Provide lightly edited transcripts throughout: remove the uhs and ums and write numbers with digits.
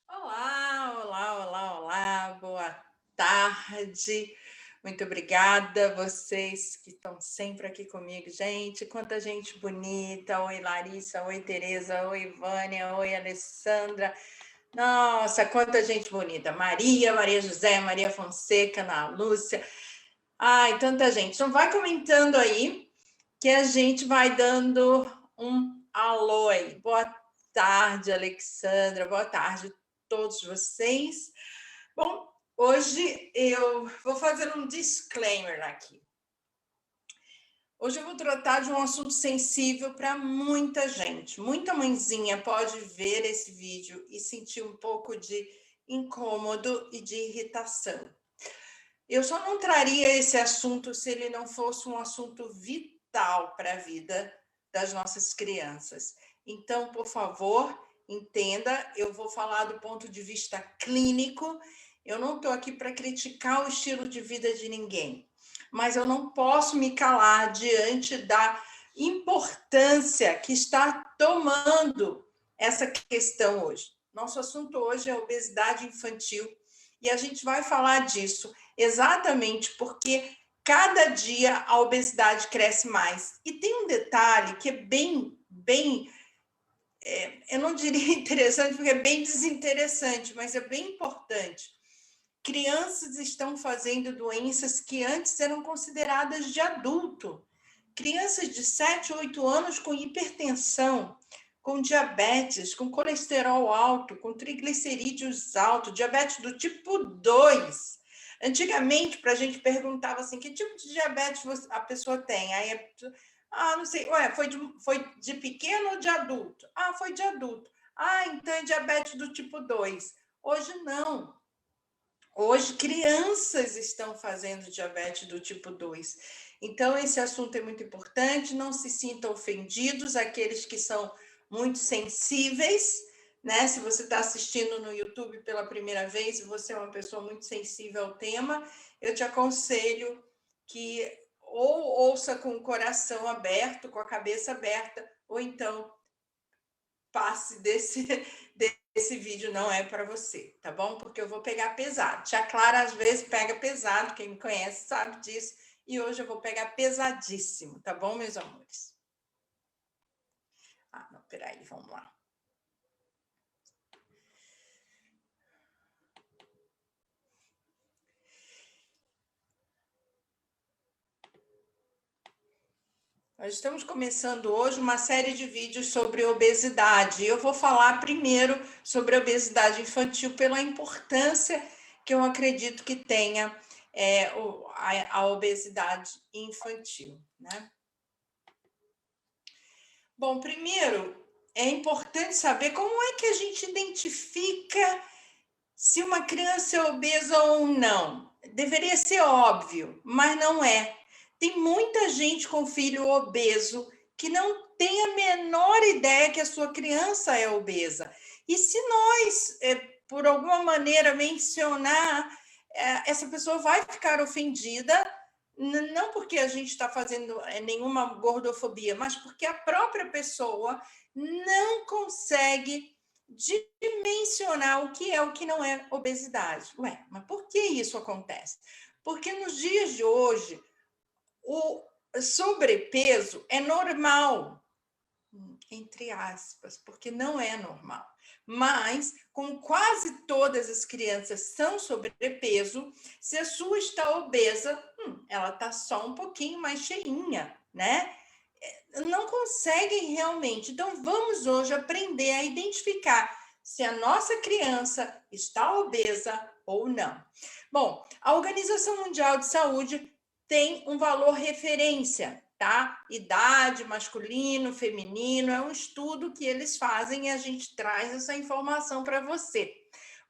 Olá, olá, olá, olá, boa tarde. Muito obrigada, vocês que estão sempre aqui comigo. Gente, quanta gente bonita. Oi, Larissa, oi, Tereza, oi, Vânia, oi, Alessandra. Nossa, quanta gente bonita. Maria, Maria José, Maria Fonseca, Ana Lúcia. Ai, tanta gente. Então, vai comentando aí que a gente vai dando um alô aí. Boa tarde, Alexandra. Boa tarde a todos vocês. Bom, hoje eu vou fazer um disclaimer aqui. Hoje eu vou tratar de um assunto sensível para muita gente. Muita mãezinha pode ver esse vídeo e sentir um pouco de incômodo e de irritação. Eu só não traria esse assunto se ele não fosse um assunto vital para a vida das nossas crianças. Então, por favor, entenda, eu vou falar do ponto de vista clínico. Eu não estou aqui para criticar o estilo de vida de ninguém, mas eu não posso me calar diante da importância que está tomando essa questão hoje. Nosso assunto hoje é obesidade infantil e a gente vai falar disso exatamente porque cada dia a obesidade cresce mais. E tem um detalhe que é bem, eu não diria interessante, porque é bem desinteressante, mas é bem importante. Crianças estão fazendo doenças que antes eram consideradas de adulto. Crianças de 7, 8 anos com hipertensão, com diabetes, com colesterol alto, com triglicerídeos altos, diabetes do tipo 2. Antigamente, para a gente perguntava assim, que tipo de diabetes a pessoa tem? Aí, não sei, ué, foi de pequeno ou de adulto? Ah, foi de adulto. Ah, então é diabetes do tipo 2. Hoje não. Hoje, crianças estão fazendo diabetes do tipo 2. Então, esse assunto é muito importante. Não se sintam ofendidos, aqueles que são muito sensíveis, né? Se você está assistindo no YouTube pela primeira vez e você é uma pessoa muito sensível ao tema, eu te aconselho que ou ouça com o coração aberto, com a cabeça aberta, ou então passe desse vídeo, não é para você, tá bom? Porque eu vou pegar pesado. Tia Clara às vezes pega pesado, quem me conhece sabe disso, e hoje eu vou pegar pesadíssimo, tá bom, meus amores? Ah, não, peraí, vamos lá. Nós estamos começando hoje uma série de vídeos sobre obesidade. Eu vou falar primeiro sobre a obesidade infantil pela importância que eu acredito que tenha a obesidade infantil, né? Bom, primeiro é importante saber como é que a gente identifica se uma criança é obesa ou não. Deveria ser óbvio, mas não é. Tem muita gente com filho obeso que não tem a menor ideia que a sua criança é obesa. E se nós, por alguma maneira, mencionar, essa pessoa vai ficar ofendida, não porque a gente está fazendo nenhuma gordofobia, mas porque a própria pessoa não consegue dimensionar o que é o que não é obesidade. Ué, mas por que isso acontece? Porque nos dias de hoje, o sobrepeso é normal, entre aspas, porque não é normal. Mas, como quase todas as crianças são sobrepeso, se a sua está obesa, ela está só um pouquinho mais cheinha, né? Não conseguem realmente. Então, vamos hoje aprender a identificar se a nossa criança está obesa ou não. Bom, a Organização Mundial de Saúde tem um valor referência, tá? Idade, masculino, feminino, é um estudo que eles fazem e a gente traz essa informação para você.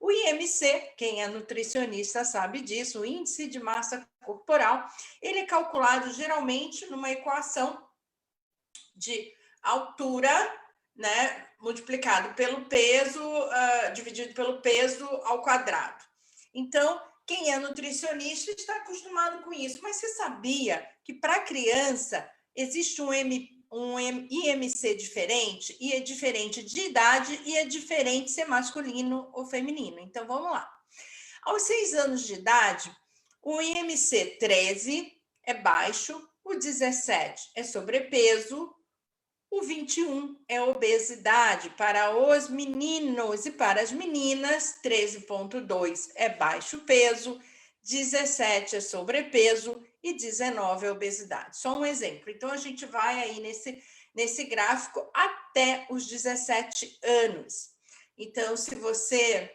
O IMC, quem é nutricionista sabe disso, o índice de massa corporal, ele é calculado geralmente numa equação de altura, né, multiplicado pelo peso, dividido pelo peso ao quadrado. Então, quem é nutricionista está acostumado com isso. Mas você sabia que para criança existe um um IMC diferente, e é diferente de idade, e é diferente ser masculino ou feminino. Então, vamos lá. Aos 6 anos de idade, o IMC 13 é baixo, o 17 é sobrepeso, o 21 é obesidade para os meninos, e para as meninas, 13,2 é baixo peso, 17 é sobrepeso e 19 é obesidade. Só um exemplo. Então, a gente vai aí nesse gráfico até os 17 anos. Então, se você...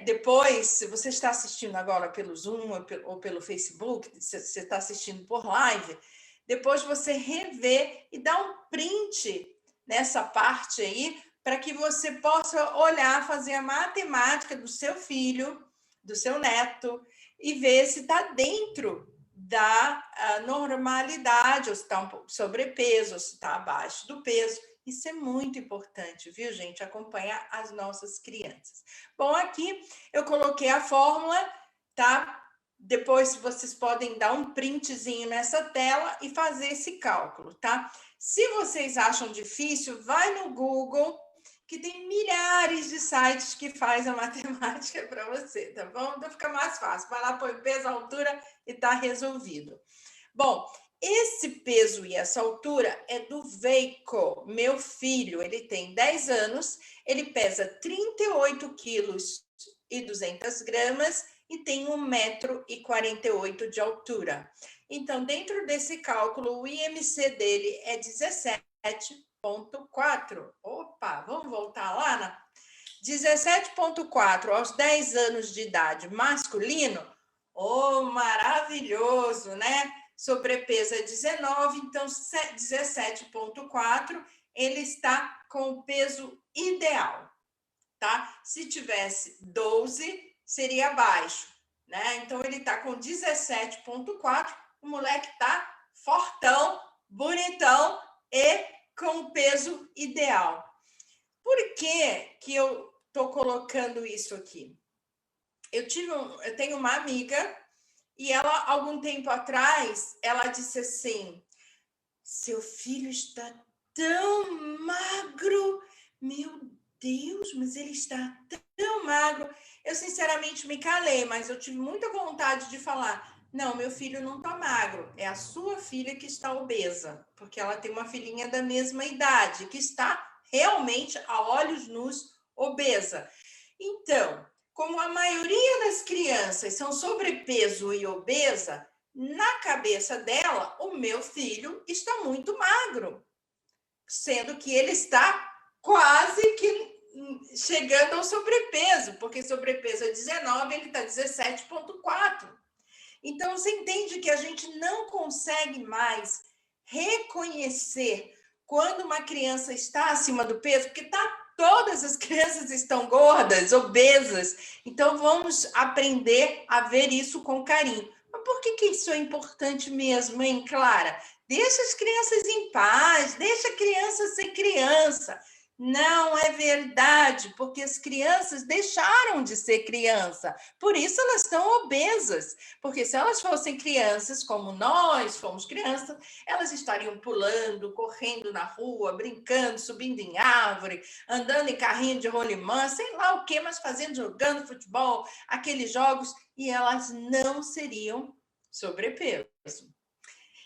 depois, se você está assistindo agora pelo Zoom ou pelo Facebook, se você está assistindo por live, depois você revê e dá um print nessa parte aí, para que você possa olhar, fazer a matemática do seu filho, do seu neto, e ver se está dentro da normalidade, ou se está um pouco sobrepeso, ou se está abaixo do peso. Isso é muito importante, viu, gente? Acompanhar as nossas crianças. Bom, aqui eu coloquei a fórmula, tá? Depois vocês podem dar um printzinho nessa tela e fazer esse cálculo, tá? Se vocês acham difícil, vai no Google, que tem milhares de sites que faz a matemática para você, tá bom? Então fica mais fácil. Vai lá, põe peso, altura e tá resolvido. Bom, esse peso e essa altura é do Veico, meu filho. Ele tem 10 anos, ele pesa 38 quilos e 200 gramas e tem 1,48 m de altura. Então, dentro desse cálculo, o IMC dele é 17,4. Opa, vamos voltar lá? 17,4 aos 10 anos de idade, masculino. Oh, maravilhoso, né? Sobrepeso é 19, então 17,4, ele está com o peso ideal, tá? Se tivesse 12, seria baixo, né? Então, ele está com 17,4, o moleque está fortão, bonitão e com o peso ideal. Por que eu estou colocando isso aqui? Eu tenho uma amiga e ela, algum tempo atrás, ela disse assim, seu filho está tão magro, meu Deus, mas ele está tão magro. Eu, sinceramente, me calei, mas eu tive muita vontade de falar, não, meu filho não está magro, é a sua filha que está obesa, porque ela tem uma filhinha da mesma idade, que está realmente, a olhos nus, obesa. Então, como a maioria das crianças são sobrepeso e obesa, na cabeça dela, o meu filho está muito magro, sendo que ele está quase que chegando ao sobrepeso, porque sobrepeso é 19, ele está 17,4. Então, você entende que a gente não consegue mais reconhecer quando uma criança está acima do peso, porque todas as crianças estão gordas, obesas. Então, vamos aprender a ver isso com carinho. Mas por que isso é importante mesmo, hein, Clara? Deixa as crianças em paz, deixa a criança ser criança. Não é verdade, porque as crianças deixaram de ser criança, por isso elas estão obesas, porque se elas fossem crianças como nós fomos crianças, elas estariam pulando, correndo na rua, brincando, subindo em árvore, andando em carrinho de rolimã, sei lá o que, mas jogando futebol, aqueles jogos, e elas não seriam sobrepeso.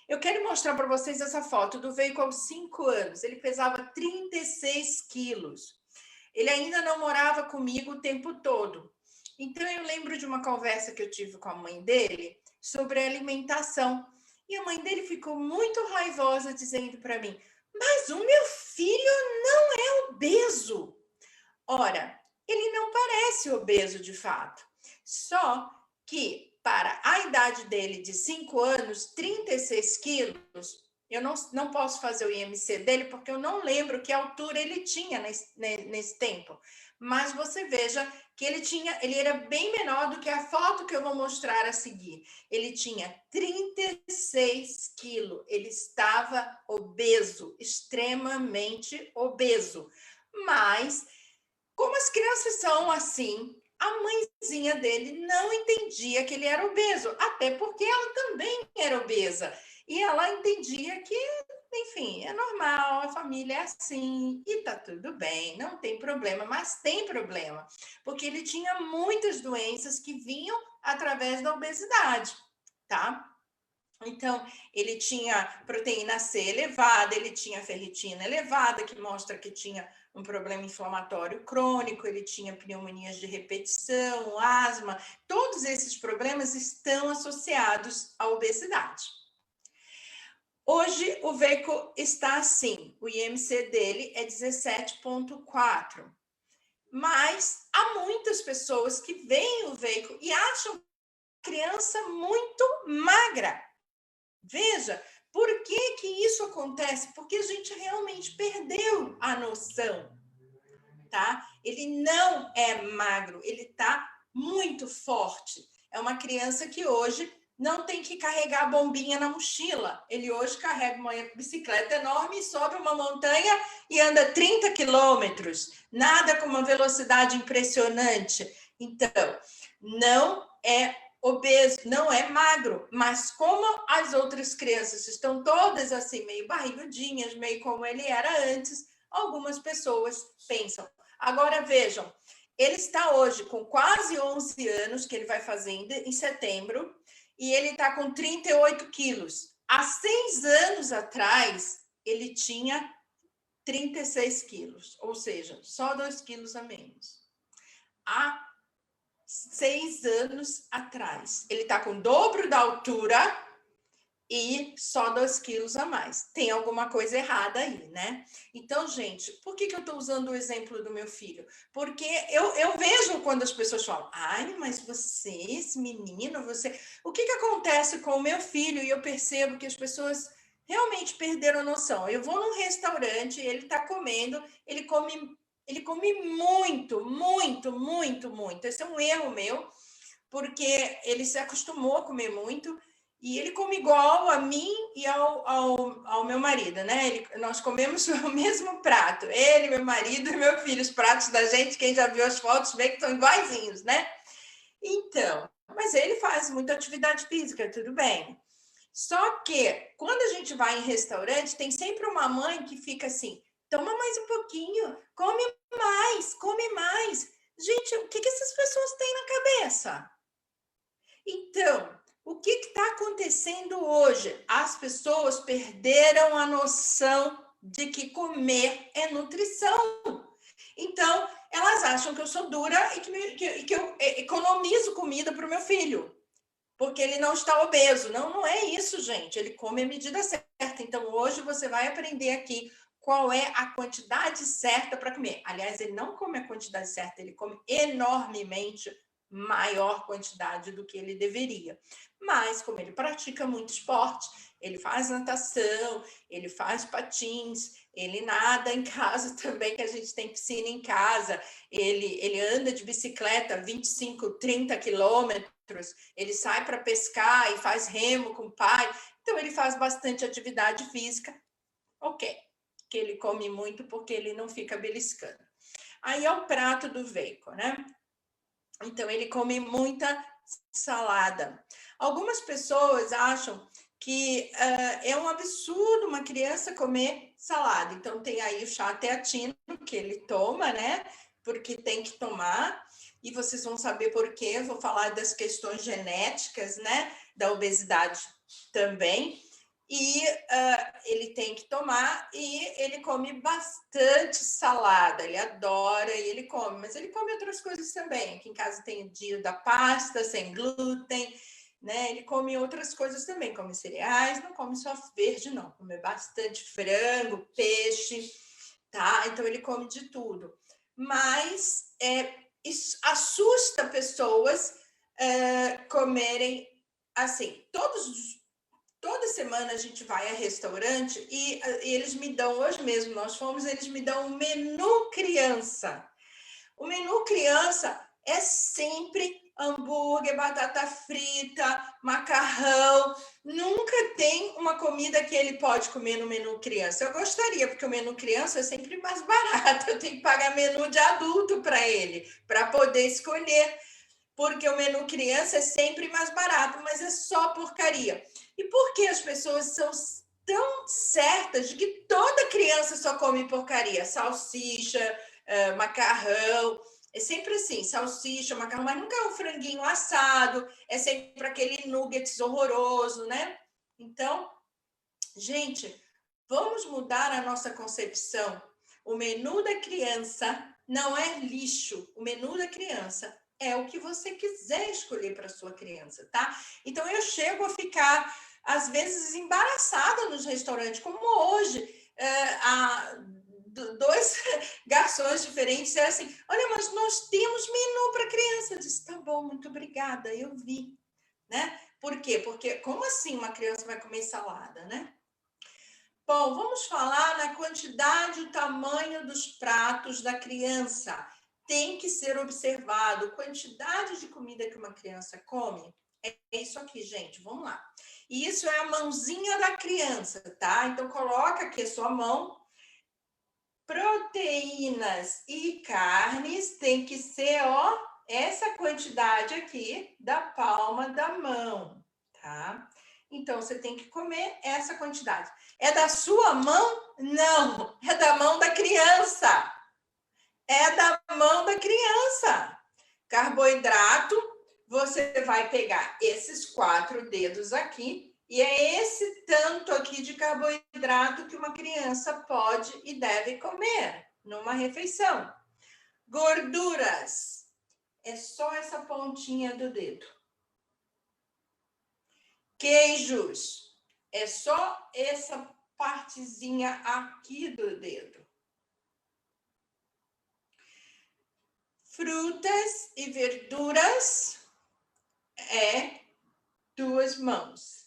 Eu quero mostrar para vocês essa foto do Veico aos 5 anos. Ele pesava 36 quilos. Ele ainda não morava comigo o tempo todo. Então, eu lembro de uma conversa que eu tive com a mãe dele sobre alimentação. E a mãe dele ficou muito raivosa, dizendo para mim, mas o meu filho não é obeso. Ora, ele não parece obeso de fato. Só que para a idade dele de 5 anos, 36 quilos, eu não posso fazer o IMC dele, porque eu não lembro que altura ele tinha nesse tempo. Mas você veja que ele era bem menor do que a foto que eu vou mostrar a seguir. Ele tinha 36 quilos, ele estava obeso, extremamente obeso. Mas, como as crianças são assim, a mãezinha dele não entendia que ele era obeso, até porque ela também era obesa. E ela entendia que enfim, é normal, a família é assim, e tá tudo bem, não tem problema, mas tem problema, porque ele tinha muitas doenças que vinham através da obesidade, tá? Então, ele tinha proteína C elevada, ele tinha ferritina elevada, que mostra que tinha um problema inflamatório crônico, ele tinha pneumonias de repetição, asma, todos esses problemas estão associados à obesidade. Hoje, o veículo está assim, o IMC dele é 17,4, mas há muitas pessoas que veem o veículo e acham a criança muito magra. Veja, por que que isso acontece? Porque a gente realmente perdeu a noção, tá? Ele não é magro, ele tá muito forte. É uma criança que hoje não tem que carregar a bombinha na mochila. Ele hoje carrega uma bicicleta enorme, sobe uma montanha e anda 30 quilômetros. Nada com uma velocidade impressionante. Então, não é obeso, não é magro, mas como as outras crianças estão todas assim, meio barrigudinhas, meio como ele era antes, algumas pessoas pensam. Agora vejam, ele está hoje com quase 11 anos, que ele vai fazer em setembro, e ele está com 38 quilos. Há 6 anos atrás, ele tinha 36 quilos, ou seja, só 2 quilos a menos. Há 6 anos atrás. Ele está com o dobro da altura e só 2 quilos a mais. Tem alguma coisa errada aí, né? Então, gente, por que eu estou usando o exemplo do meu filho? Porque eu vejo quando as pessoas falam, ai, mas você, esse menino, você... O que acontece com o meu filho? E eu percebo que as pessoas realmente perderam a noção. Eu vou num restaurante, ele está comendo, ele come muito, muito, muito, muito. Esse é um erro meu, porque ele se acostumou a comer muito e ele come igual a mim e ao meu marido, né? Nós comemos o mesmo prato. Ele, meu marido e meu filho. Os pratos da gente, quem já viu as fotos, vê que estão iguaizinhos, né? Então, mas ele faz muita atividade física, tudo bem. Só que, quando a gente vai em restaurante, tem sempre uma mãe que fica assim, toma mais um pouquinho, come mais, come mais. Gente, o que essas pessoas têm na cabeça? Então, o que está acontecendo hoje? As pessoas perderam a noção de que comer é nutrição. Então, elas acham que eu sou dura e que eu economizo comida para o meu filho, porque ele não está obeso. Não, não é isso, gente. Ele come a medida certa. Então, hoje você vai aprender aqui qual é a quantidade certa para comer. Aliás, ele não come a quantidade certa, ele come enormemente maior quantidade do que ele deveria. Mas, como ele pratica muito esporte, ele faz natação, ele faz patins, ele nada em casa também, que a gente tem piscina em casa, ele anda de bicicleta 25, 30 quilômetros, ele sai para pescar e faz remo com o pai, então ele faz bastante atividade física, ok, que ele come muito porque ele não fica beliscando. Aí é o prato do veículo, né? Então, ele come muita salada. Algumas pessoas acham que é um absurdo uma criança comer salada. Então, tem aí o chá teatino que ele toma, né? Porque tem que tomar. E vocês vão saber por quê. Eu vou falar das questões genéticas, né? Da obesidade também. E ele tem que tomar, e ele come bastante salada, ele adora e ele come, mas ele come outras coisas também. Aqui em casa tem o dia da pasta sem glúten, né? Ele come outras coisas também, come cereais, não come só verde, não, come bastante frango, peixe, tá? Então ele come de tudo. Mas isso assusta pessoas comerem assim, toda semana a gente vai a restaurante e eles me dão, hoje mesmo nós fomos, eles me dão um menu criança. O menu criança é sempre hambúrguer, batata frita, macarrão. Nunca tem uma comida que ele pode comer no menu criança. Eu gostaria, porque o menu criança é sempre mais barato. Eu tenho que pagar menu de adulto para ele, para poder escolher, porque o menu criança é sempre mais barato, mas é só porcaria. E por que as pessoas são tão certas de que toda criança só come porcaria, salsicha, macarrão, é sempre assim, salsicha, macarrão, mas nunca é um franguinho assado, é sempre aquele nuggets horroroso, né? Então, gente, vamos mudar a nossa concepção. O menu da criança não é lixo. O menu da criança é o que você quiser escolher para sua criança, tá? Então, eu chego a ficar, às vezes, embaraçada nos restaurantes, como hoje. Dois garçons diferentes disseram assim, olha, mas nós temos menu para criança. Eu disse, tá bom, muito obrigada, eu vi. Né? Por quê? Porque como assim uma criança vai comer salada, né? Bom, vamos falar na quantidade e o tamanho dos pratos da criança. Tem que ser observado. Quantidade de comida que uma criança come é isso aqui, gente. Vamos lá. E isso é a mãozinha da criança, tá? Então, coloca aqui a sua mão. Proteínas e carnes tem que ser, ó, essa quantidade aqui da palma da mão, tá? Então, você tem que comer essa quantidade. É da sua mão? Não, é da mão da criança. É da mão da criança. Carboidrato, você vai pegar esses 4 dedos aqui, e é esse tanto aqui de carboidrato que uma criança pode e deve comer numa refeição. Gorduras, é só essa pontinha do dedo. Queijos, é só essa partezinha aqui do dedo. Frutas e verduras é 2 mãos.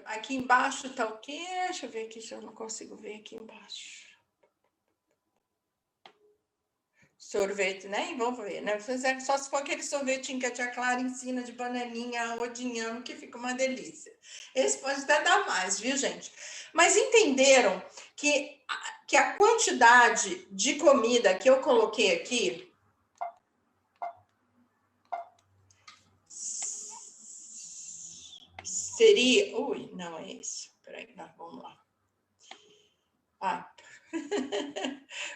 Aqui embaixo tá o quê? Deixa eu ver aqui se eu não consigo ver aqui embaixo. Sorvete, né? Vamos ver, né? Só se for aquele sorvetinho que a tia Clara ensina de bananinha ou de inhame, que fica uma delícia. Esse pode até dar mais, viu, gente? Mas entenderam que a quantidade de comida que eu coloquei aqui seria... Ui, não é isso. Peraí, não, vamos lá.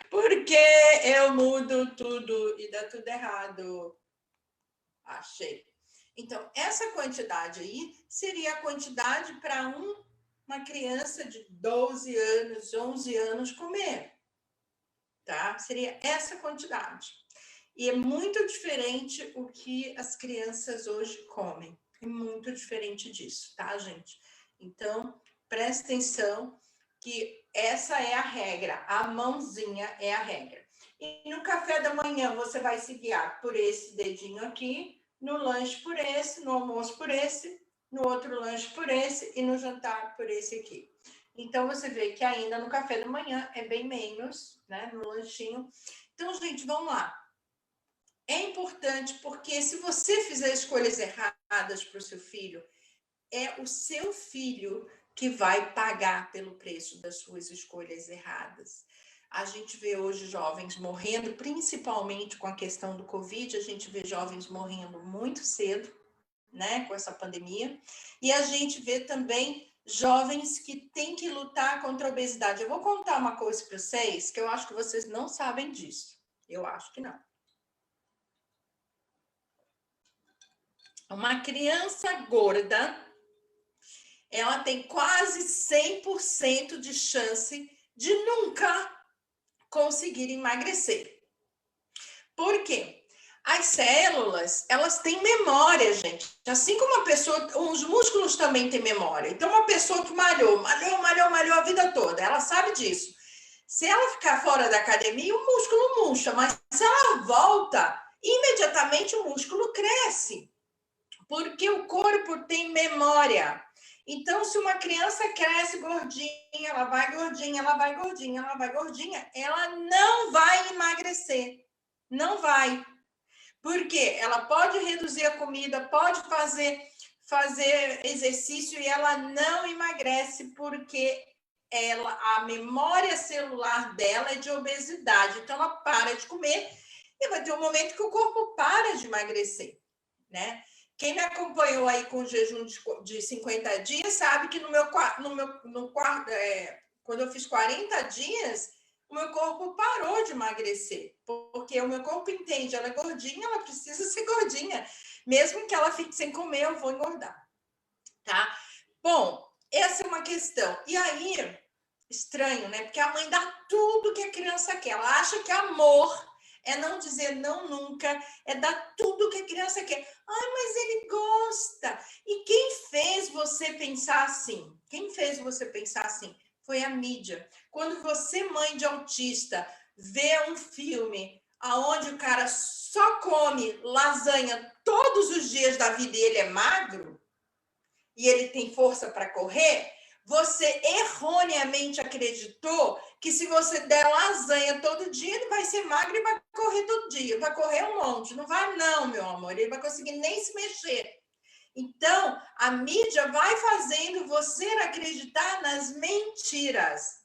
Porque eu mudo tudo e dá tudo errado. Achei. Então, essa quantidade aí seria a quantidade para uma criança de 12 anos, 11 anos comer. Tá? Seria essa quantidade. E é muito diferente o que as crianças hoje comem. É muito diferente disso, tá, gente? Então, presta atenção que essa é a regra. A mãozinha é a regra. E no café da manhã, você vai se guiar por esse dedinho aqui, no lanche por esse, no almoço por esse, no outro lanche por esse e no jantar por esse aqui. Então, você vê que ainda no café da manhã é bem menos, né? No lanchinho. Então, gente, vamos lá. É importante porque se você fizer escolhas erradas para o seu filho, é o seu filho que vai pagar pelo preço das suas escolhas erradas. A gente vê hoje jovens morrendo, principalmente com a questão do Covid, a gente vê jovens morrendo muito cedo, né, com essa pandemia, e a gente vê também jovens que têm que lutar contra a obesidade. Eu vou contar uma coisa para vocês, que eu acho que vocês não sabem disso. Eu acho que não. Uma criança gorda, ela tem quase 100% de chance de nunca conseguir emagrecer. Por quê? As células, elas têm memória, gente. Assim como a pessoa, os músculos também têm memória. Então, uma pessoa que malhou a vida toda, ela sabe disso. Se ela ficar fora da academia, o músculo murcha, mas se ela volta, imediatamente o músculo cresce. Porque o corpo tem memória. Então, se uma criança cresce gordinha, ela vai gordinha, ela vai gordinha, ela vai gordinha, ela não vai emagrecer. Não vai. Porque ela pode reduzir a comida, pode fazer exercício e ela não emagrece porque a memória celular dela é de obesidade. Então, ela para de comer e vai ter um momento que o corpo para de emagrecer, né? Quem me acompanhou aí com o jejum de 50 dias sabe que quando eu fiz 40 dias, o meu corpo parou de emagrecer, porque o meu corpo entende, ela é gordinha, ela precisa ser gordinha. Mesmo que ela fique sem comer, eu vou engordar, tá? Bom, essa é uma questão. E aí, estranho, né? Porque a mãe dá tudo que a criança quer. Ela acha que amor é não dizer não nunca, é dar tudo que a criança quer. Ai, mas ele gosta. E quem fez você pensar assim? Quem fez você pensar assim? Foi a mídia. Quando você, mãe de autista, vê um filme aonde o cara só come lasanha todos os dias da vida e ele é magro, e ele tem força para correr, você erroneamente acreditou que se você der lasanha todo dia, ele vai ser magro e vai correr todo dia, vai correr um monte. Não vai não, meu amor, ele vai conseguir nem se mexer. Então, a mídia vai fazendo você acreditar nas mentiras.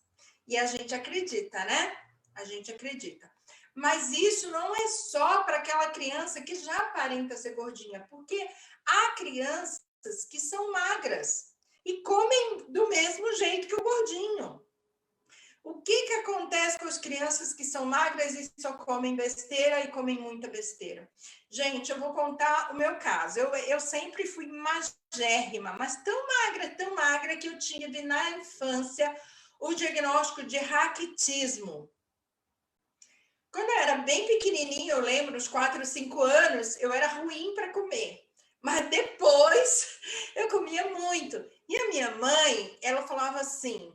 E a gente acredita, né? A gente acredita. Mas isso não é só para aquela criança que já aparenta ser gordinha, porque há crianças que são magras e comem do mesmo jeito que o gordinho. O que acontece com as crianças que são magras e só comem besteira e comem muita besteira? Gente, eu vou contar o meu caso. Eu sempre fui magérrima, mas tão magra que eu tive na infância o diagnóstico de raquitismo. Quando eu era bem pequenininha, eu lembro, uns 4 ou 5 anos, eu era ruim para comer. Mas depois eu comia muito. E a minha mãe, ela falava assim: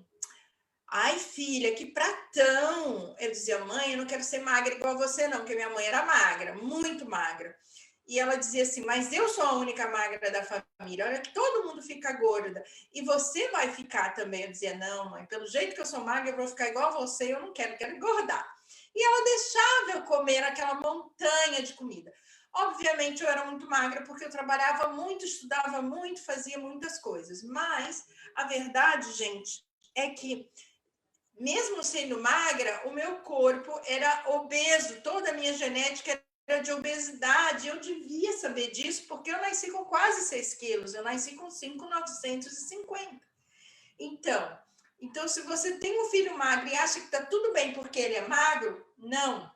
ai, filha, que pratão. Eu dizia: mãe, eu não quero ser magra igual você, não, porque minha mãe era magra, muito magra. E ela dizia assim: mas eu sou a única magra da família, olha que todo mundo fica gorda. E você vai ficar também. Eu dizia: não, mãe, pelo jeito que eu sou magra, eu vou ficar igual a você, eu não quero engordar. E ela deixava eu comer aquela montanha de comida. Obviamente, eu era muito magra porque eu trabalhava muito, estudava muito, fazia muitas coisas. Mas a verdade, gente, é que mesmo sendo magra, o meu corpo era obeso, toda a minha genética era de obesidade. Eu devia saber disso, porque eu nasci com quase 6 quilos, eu nasci com 5,950. Então, se você tem um filho magro e acha que está tudo bem porque ele é magro, não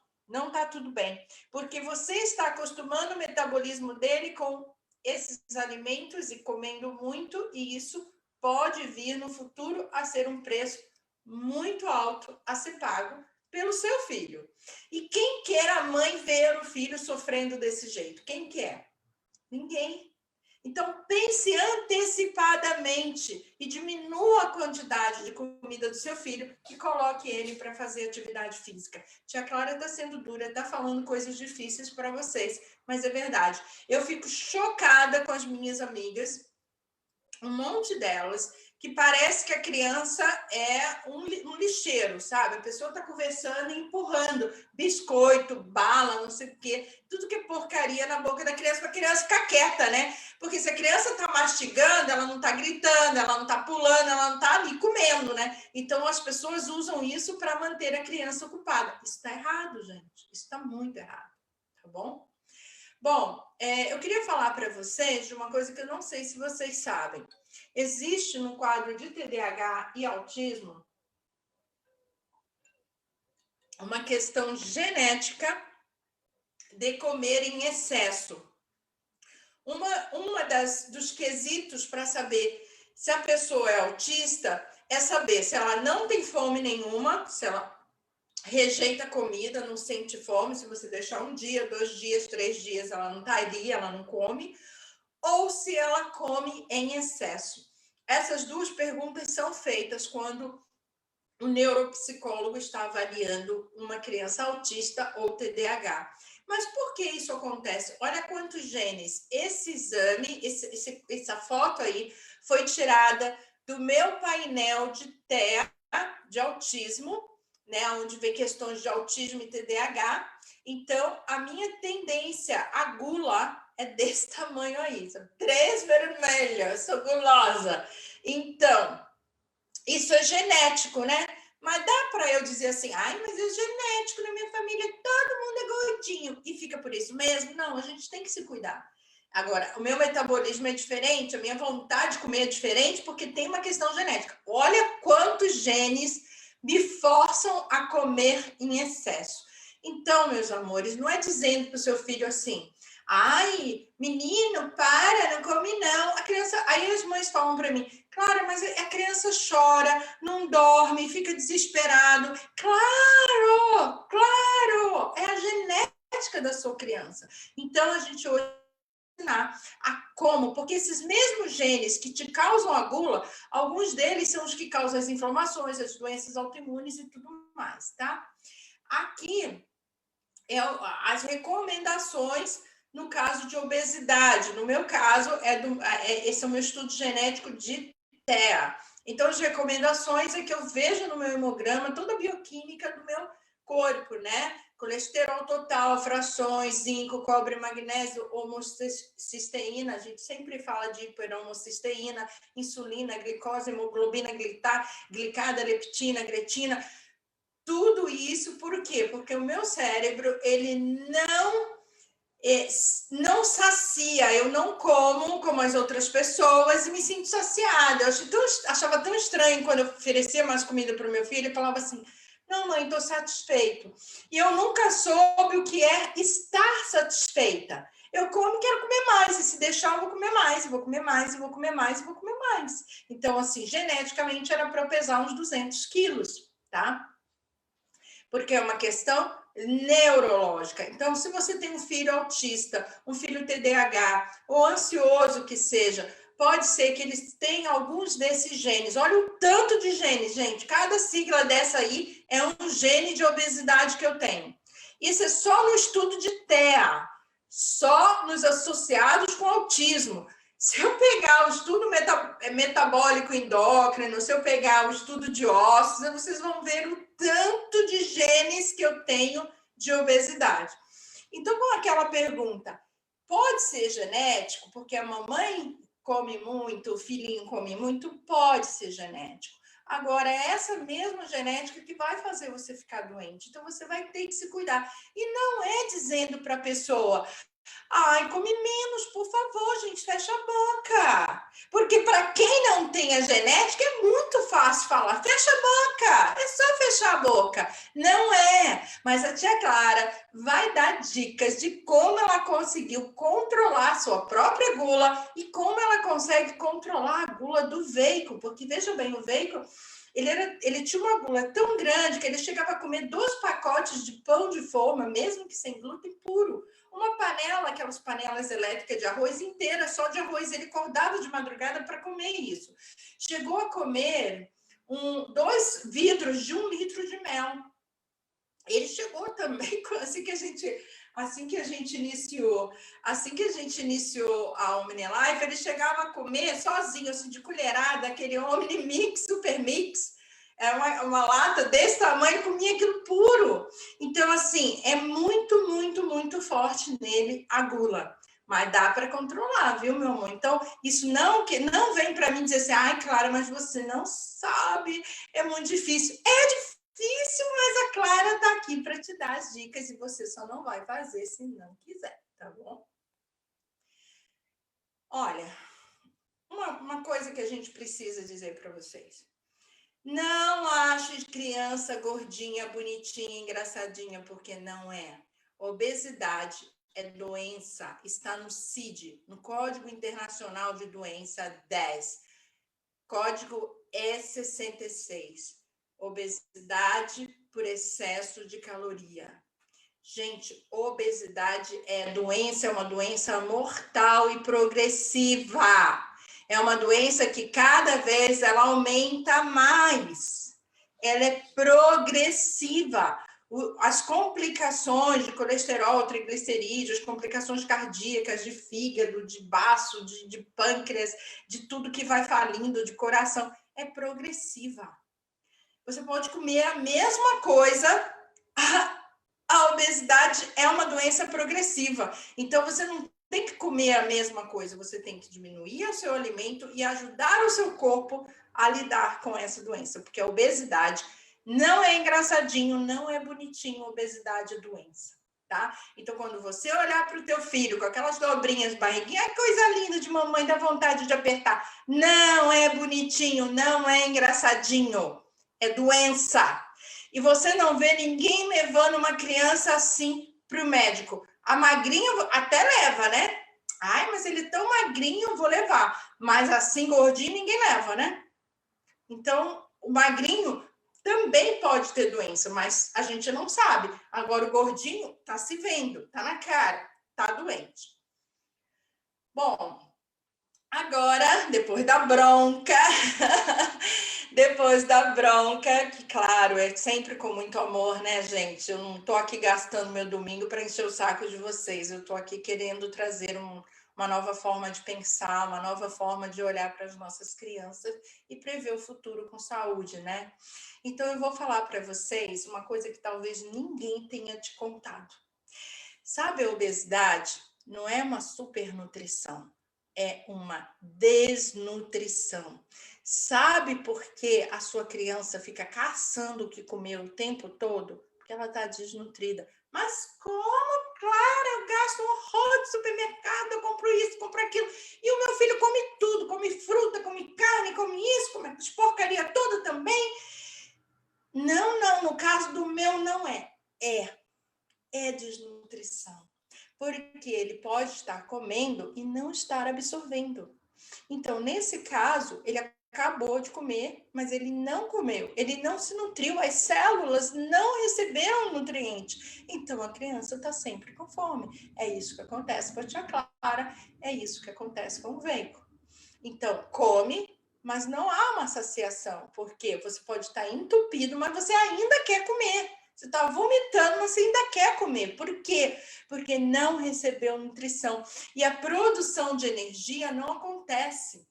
está tudo bem. Porque você está acostumando o metabolismo dele com esses alimentos e comendo muito, e isso pode vir no futuro a ser um preço muito alto a ser pago pelo seu filho. E quem quer a mãe ver o filho sofrendo desse jeito? Quem quer? Ninguém. Então, pense antecipadamente e diminua a quantidade de comida do seu filho e coloque ele para fazer atividade física. Tia Clara está sendo dura, está falando coisas difíceis para vocês, mas é verdade. Eu fico chocada com as minhas amigas, um monte delas, que parece que a criança é um lixeiro, sabe? A pessoa está conversando e empurrando biscoito, bala, não sei o quê, tudo que é porcaria na boca da criança, para a criança ficar quieta, né? Porque se a criança está mastigando, ela não está gritando, ela não está pulando, ela não está ali comendo, né? Então as pessoas usam isso para manter a criança ocupada. Isso está errado, gente. Isso está muito errado, tá bom? Bom, eu queria falar para vocês de uma coisa que eu não sei se vocês sabem. Existe no quadro de TDAH e autismo uma questão genética de comer em excesso. Uma dos quesitos para saber se a pessoa é autista é saber se ela não tem fome nenhuma, se ela rejeita comida, não sente fome, se você deixar 1 dia, 2 dias, 3 dias, ela não tá ali, ela não come, ou se ela come em excesso. Essas 2 perguntas são feitas quando o neuropsicólogo está avaliando uma criança autista ou TDAH. Mas por que isso acontece? Olha quantos genes. Esse exame, essa foto aí, foi tirada do meu painel de TEA, de autismo, né, onde vem questões de autismo e TDAH. Então, a minha tendência à gula é desse tamanho aí, 3 vermelhas, sou gulosa. Então, isso é genético, né? Mas dá para eu dizer assim, ai, mas é genético, na minha família todo mundo é gordinho e fica por isso mesmo? Não, a gente tem que se cuidar. Agora, o meu metabolismo é diferente, a minha vontade de comer é diferente, porque tem uma questão genética. Olha quantos genes me forçam a comer em excesso. Então, meus amores, não é dizendo para o seu filho assim, ai, menino, para, não come não. A criança, aí as mães falam para mim, Clara, mas a criança chora, não dorme, fica desesperado. Claro, claro, é a genética da sua criança. Então, a gente hoje ensinar a como, porque esses mesmos genes que te causam a gula, alguns deles são os que causam as inflamações, as doenças autoimunes e tudo mais, tá? Aqui é as recomendações no caso de obesidade. No meu caso, esse é o meu estudo genético de TEA. Então, as recomendações é que eu vejo no meu hemograma toda a bioquímica do meu corpo, né? Colesterol total, frações, zinco, cobre, magnésio, homocisteína, a gente sempre fala de hiperhomocisteína, insulina, glicose, hemoglobina glicada, leptina, gretina, tudo isso por quê? Porque o meu cérebro, ele não sacia, eu não como as outras pessoas e me sinto saciada. Eu achava tão estranho quando eu oferecia mais comida para o meu filho e falava assim, não, mãe, estou satisfeito. E eu nunca soube o que é estar satisfeita. Eu como e quero comer mais, e se deixar eu vou comer mais, e vou comer mais, e vou comer mais, e vou comer mais. Então, assim, geneticamente era para eu pesar uns 200 quilos, tá? Porque é uma questão neurológica. Então, se você tem um filho autista, um filho TDAH, ou ansioso que seja, pode ser que eles tenham alguns desses genes. Olha o tanto de genes, gente. Cada sigla dessa aí é um gene de obesidade que eu tenho. Isso é só no estudo de TEA, só nos associados com autismo. Se eu pegar o estudo metabólico endócrino, se eu pegar o estudo de ossos, vocês vão ver o tanto de genes que eu tenho de obesidade. Então, com aquela pergunta, pode ser genético, porque a mamãe come muito, o filhinho come muito, pode ser genético. Agora, é essa mesma genética que vai fazer você ficar doente. Então, você vai ter que se cuidar. E não é dizendo para a pessoa, ai, come menos, por favor, gente, fecha a boca. Porque para quem não tem a genética, é muito fácil falar, fecha a boca, é só fechar a boca. Não é, mas a tia Clara vai dar dicas de como ela conseguiu controlar a sua própria gula e como ela consegue controlar a gula do veículo. Porque, vejam bem, o veículo, ele tinha uma gula tão grande que ele chegava a comer 2 pacotes de pão de forma, mesmo que sem glúten puro. Uma panela, aquelas panelas elétricas de arroz inteira, só de arroz. Ele acordava de madrugada para comer isso. Chegou a comer 2 vidros de 1 litro de mel. Ele chegou também, assim que a gente iniciou a OmniLife, ele chegava a comer sozinho, assim, de colherada, aquele Omni Mix, Super Mix, uma lata desse tamanho, comia aquilo puro. Então, assim, é muito, muito, muito forte nele a gula. Mas dá para controlar, viu, meu amor? Então, isso não vem para mim dizer assim, ai, Clara, mas você não sabe, é muito difícil. É difícil, mas a Clara está aqui para te dar as dicas e você só não vai fazer se não quiser, tá bom? Olha, uma coisa que a gente precisa dizer para vocês. Não ache criança gordinha, bonitinha, engraçadinha, porque não é. Obesidade é doença, está no CID, no Código Internacional de Doença 10. Código E66. Obesidade por excesso de caloria. Gente, obesidade é uma doença mortal e progressiva. É uma doença que cada vez ela aumenta mais. Ela é progressiva. As complicações de colesterol, triglicerídeos, complicações cardíacas, de fígado, de baço, de pâncreas, de tudo que vai falindo, de coração, é progressiva. Você pode comer a mesma coisa, a obesidade é uma doença progressiva. Então, você não tem que comer a mesma coisa, você tem que diminuir o seu alimento e ajudar o seu corpo a lidar com essa doença, porque a obesidade não é engraçadinho, não é bonitinho, obesidade é doença. tá? Então, quando você olhar para o teu filho com aquelas dobrinhas, barriguinha, ai, coisa linda de mamãe, dá vontade de apertar. Não é bonitinho, não é engraçadinho, é doença. E você não vê ninguém levando uma criança assim para o médico. A magrinha até leva, né? Ai, mas ele é tão magrinho, eu vou levar. Mas assim, gordinho, ninguém leva, né? Então, o magrinho também pode ter doença, mas a gente não sabe. Agora, o gordinho tá se vendo, tá na cara, tá doente. Bom, agora, depois da bronca, que claro, é sempre com muito amor, né, gente? Eu não tô aqui gastando meu domingo para encher o saco de vocês, eu tô aqui querendo trazer uma nova forma de pensar, uma nova forma de olhar para as nossas crianças e prever o futuro com saúde, né? Então, eu vou falar para vocês uma coisa que talvez ninguém tenha te contado. Sabe, a obesidade não é uma supernutrição, é uma desnutrição. Sabe por que a sua criança fica caçando o que comer o tempo todo? Porque ela está desnutrida. Mas como? Claro, eu gasto um horror de supermercado, eu compro isso, compro aquilo. E o meu filho come tudo, come fruta, come carne, come isso, come as porcaria toda também. Não, no caso do meu não é. É desnutrição. Porque ele pode estar comendo e não estar absorvendo. Então, nesse caso, ele acabou de comer, mas ele não comeu, ele não se nutriu, as células não receberam nutriente. Então, a criança está sempre com fome. É isso que acontece com a tia Clara, é isso que acontece com o Veico. Então, come, mas não há uma saciação, porque você pode estar entupido, mas você ainda quer comer. Você está vomitando, mas você ainda quer comer. Por quê? Porque não recebeu nutrição. E a produção de energia não acontece.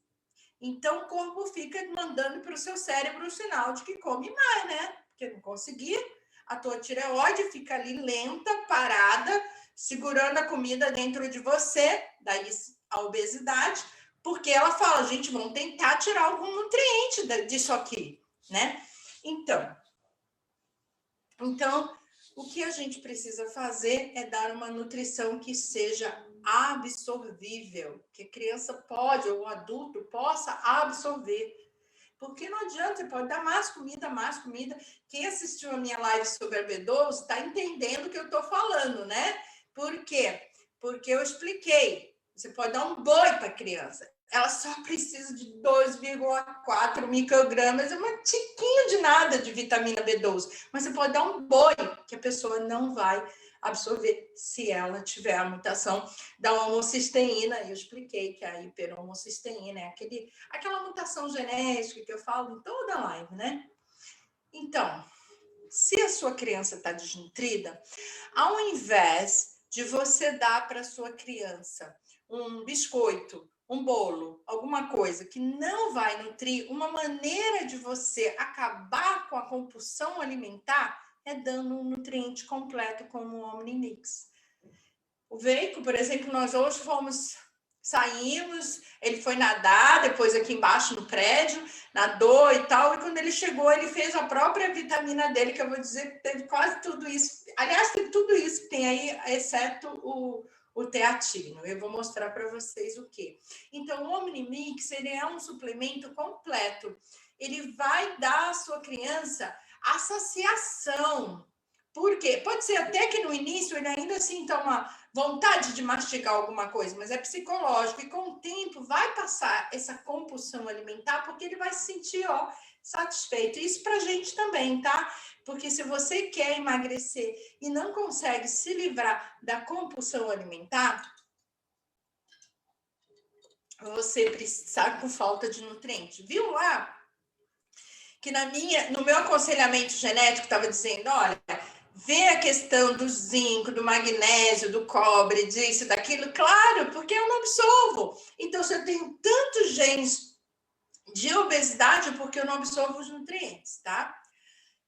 Então, o corpo fica mandando para o seu cérebro o sinal de que come mais, né? Porque não conseguir, a tua tireoide fica ali lenta, parada, segurando a comida dentro de você, daí a obesidade, porque ela fala, gente, vamos tentar tirar algum nutriente disso aqui, né? Então, o que a gente precisa fazer é dar uma nutrição que seja absorvível, que a criança pode, ou o adulto possa absorver. Porque não adianta, você pode dar mais comida, mais comida. Quem assistiu a minha live sobre a B12 está entendendo o que eu estou falando, né? Por quê? Porque eu expliquei. Você pode dar um boi para a criança. Ela só precisa de 2,4 microgramas, é um tiquinho de nada de vitamina B12. Mas você pode dar um boi que a pessoa não vai absorver se ela tiver a mutação da homocisteína. Eu expliquei que a hiperhomocisteína é aquela mutação genética que eu falo em toda a live, né? Então, se a sua criança está desnutrida, ao invés de você dar para a sua criança um biscoito, um bolo, alguma coisa que não vai nutrir, uma maneira de você acabar com a compulsão alimentar é dando um nutriente completo como o Omnimix. O Veico, por exemplo, nós hoje saímos, ele foi nadar, depois aqui embaixo no prédio, nadou e tal, e quando ele chegou, ele fez a própria vitamina dele, que eu vou dizer que teve quase tudo isso. Aliás, teve tudo isso que tem aí, exceto o teatino. Eu vou mostrar para vocês o quê. Então, o Omnimix, ele é um suplemento completo. Ele vai dar à sua criança a saciação. Por quê? Pode ser até que no início ele ainda sinta uma vontade de mastigar alguma coisa, mas é psicológico. E com o tempo vai passar essa compulsão alimentar, porque ele vai se sentir, satisfeito. Isso pra gente também, tá? Porque se você quer emagrecer e não consegue se livrar da compulsão alimentar, você está com falta de nutrientes. Viu lá? Que no meu aconselhamento genético estava dizendo, olha, vê a questão do zinco, do magnésio, do cobre, disso, daquilo. Claro, porque eu não absorvo. Então, se eu tenho tantos genes de obesidade, porque eu não absorvo os nutrientes, tá?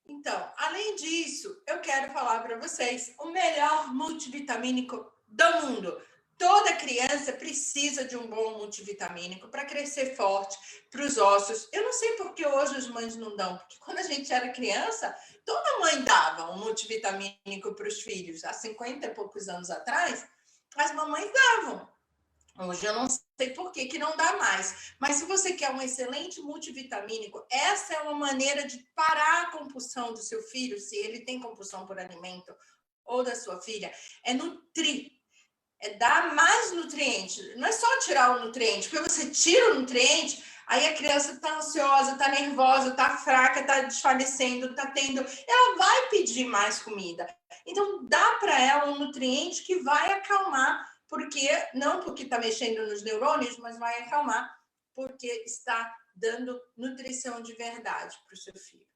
Então, além disso, eu quero falar para vocês o melhor multivitamínico do mundo. Toda criança precisa de um bom multivitamínico para crescer forte, para os ossos. Eu não sei por que hoje as mães não dão, porque quando a gente era criança, toda mãe dava um multivitamínico para os filhos. Há 50 e poucos anos atrás, as mamães davam. Hoje eu não sei por que não dá mais. Mas se você quer um excelente multivitamínico, essa é uma maneira de parar a compulsão do seu filho, se ele tem compulsão por alimento, ou da sua filha, é nutrir. É dar mais nutriente. Não é só tirar o nutriente, porque você tira o nutriente, aí a criança está ansiosa, está nervosa, está fraca, está desfalecendo, está tendo. Ela vai pedir mais comida. Então, dá para ela um nutriente que vai acalmar, porque não porque está mexendo nos neurônios, mas vai acalmar, porque está dando nutrição de verdade para o seu filho.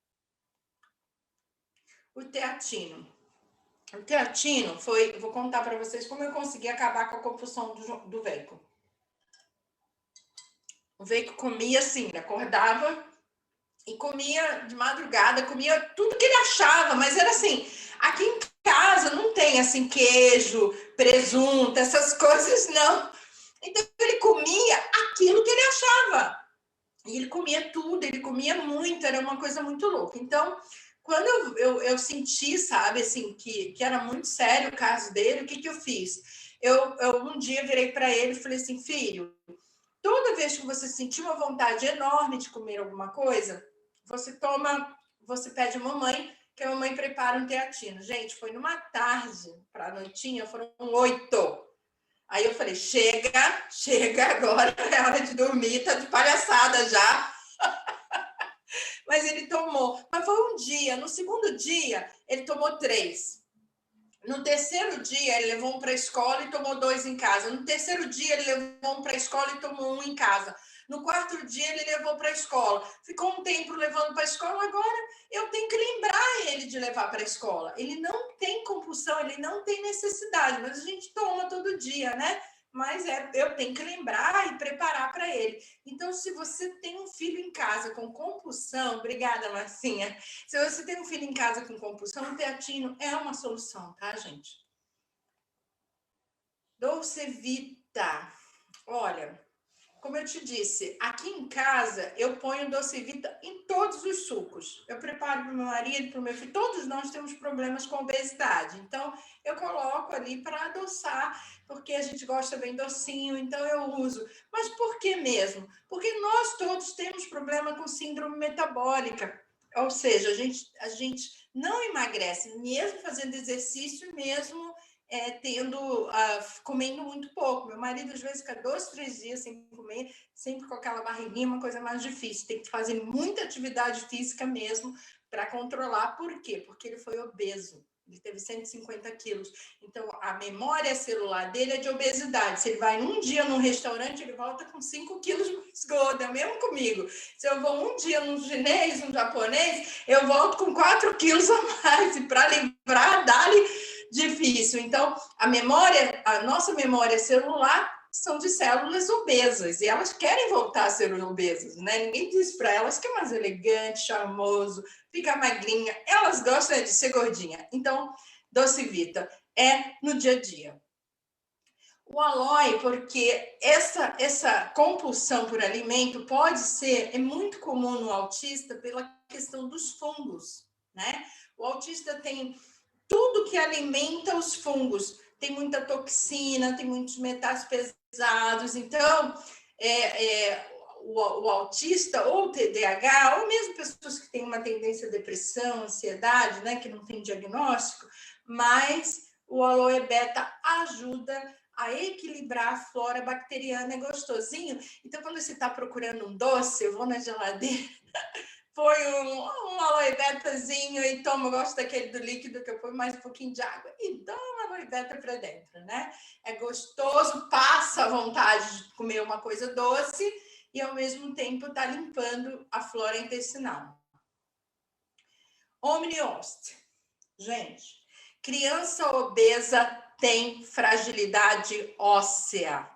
O teatino. O teatino foi, vou contar para vocês como eu consegui acabar com a compulsão do Veico. O Veico comia assim, acordava e comia de madrugada, comia tudo que ele achava, mas era assim, aqui em casa não tem assim queijo, presunto, essas coisas não. Então ele comia aquilo que ele achava. E ele comia tudo, ele comia muito, era uma coisa muito louca. Então, quando eu senti, sabe, assim, que era muito sério o caso dele, o que eu fiz? Eu um dia virei para ele e falei assim, filho, toda vez que você sentir uma vontade enorme de comer alguma coisa, você pede a mamãe, que a mamãe prepara um teatino. Gente, foi numa tarde para a noitinha, foram 8. Aí eu falei, chega agora, é hora de dormir, tá de palhaçada já. Mas ele tomou. Mas foi um dia. No segundo dia, ele tomou 3. No terceiro dia, ele levou um para a escola e tomou 2 em casa. No terceiro dia, ele levou um para a escola e tomou 1 em casa. No quarto dia, ele levou para a escola. Ficou um tempo levando para a escola. Agora, eu tenho que lembrar ele de levar para a escola. Ele não tem compulsão, ele não tem necessidade, mas a gente toma todo dia, né? Mas eu tenho que lembrar e preparar para ele. Então, se você tem um filho em casa com compulsão, obrigada, Marcinha. Se você tem um filho em casa com compulsão, o teatino é uma solução, tá, gente? Dolcevita. Olha, como eu te disse, aqui em casa eu ponho Dolcevita em todos os sucos. Eu preparo para o meu marido, para o meu filho. Todos nós temos problemas com obesidade. Então, eu coloco ali para adoçar, porque a gente gosta bem docinho, então eu uso. Mas por que mesmo? Porque nós todos temos problema com síndrome metabólica. Ou seja, a gente não emagrece, mesmo fazendo exercício, mesmo comendo muito pouco. Meu marido, às vezes, fica 2, 3 dias sem comer, sempre com aquela barriguinha, uma coisa mais difícil. Tem que fazer muita atividade física mesmo para controlar. Por quê? Porque ele foi obeso. Ele teve 150 quilos. Então, a memória celular dele é de obesidade. Se ele vai um dia num restaurante, ele volta com 5 quilos mais gordo. É mesmo comigo. Se eu vou um dia num chinês, num japonês, eu volto com 4 quilos a mais. E para lembrar, dá-lhe difícil. Então, a nossa memória celular são de células obesas e elas querem voltar a ser obesas, né? Ninguém diz para elas que é mais elegante, charmoso, fica magrinha. Elas gostam de ser gordinha. Então, Dolcevita é no dia a dia. O aloe, porque essa compulsão por alimento é muito comum no autista pela questão dos fungos, né? O autista tem tudo que alimenta os fungos. Tem muita toxina, tem muitos metais pesados. Então, o autista ou o TDAH, ou mesmo pessoas que têm uma tendência à depressão, ansiedade, né, que não tem diagnóstico, mas o aloe beta ajuda a equilibrar a flora bacteriana, é gostosinho. Então, quando você está procurando um doce, eu vou na geladeira, põe um aloe betazinho e tomo, eu gosto daquele do líquido que eu ponho mais um pouquinho de água e dou uma aloe beta para dentro, né? É gostoso, passa a vontade de comer uma coisa doce e ao mesmo tempo tá limpando a flora intestinal. Omnioste. Gente, criança obesa tem fragilidade óssea.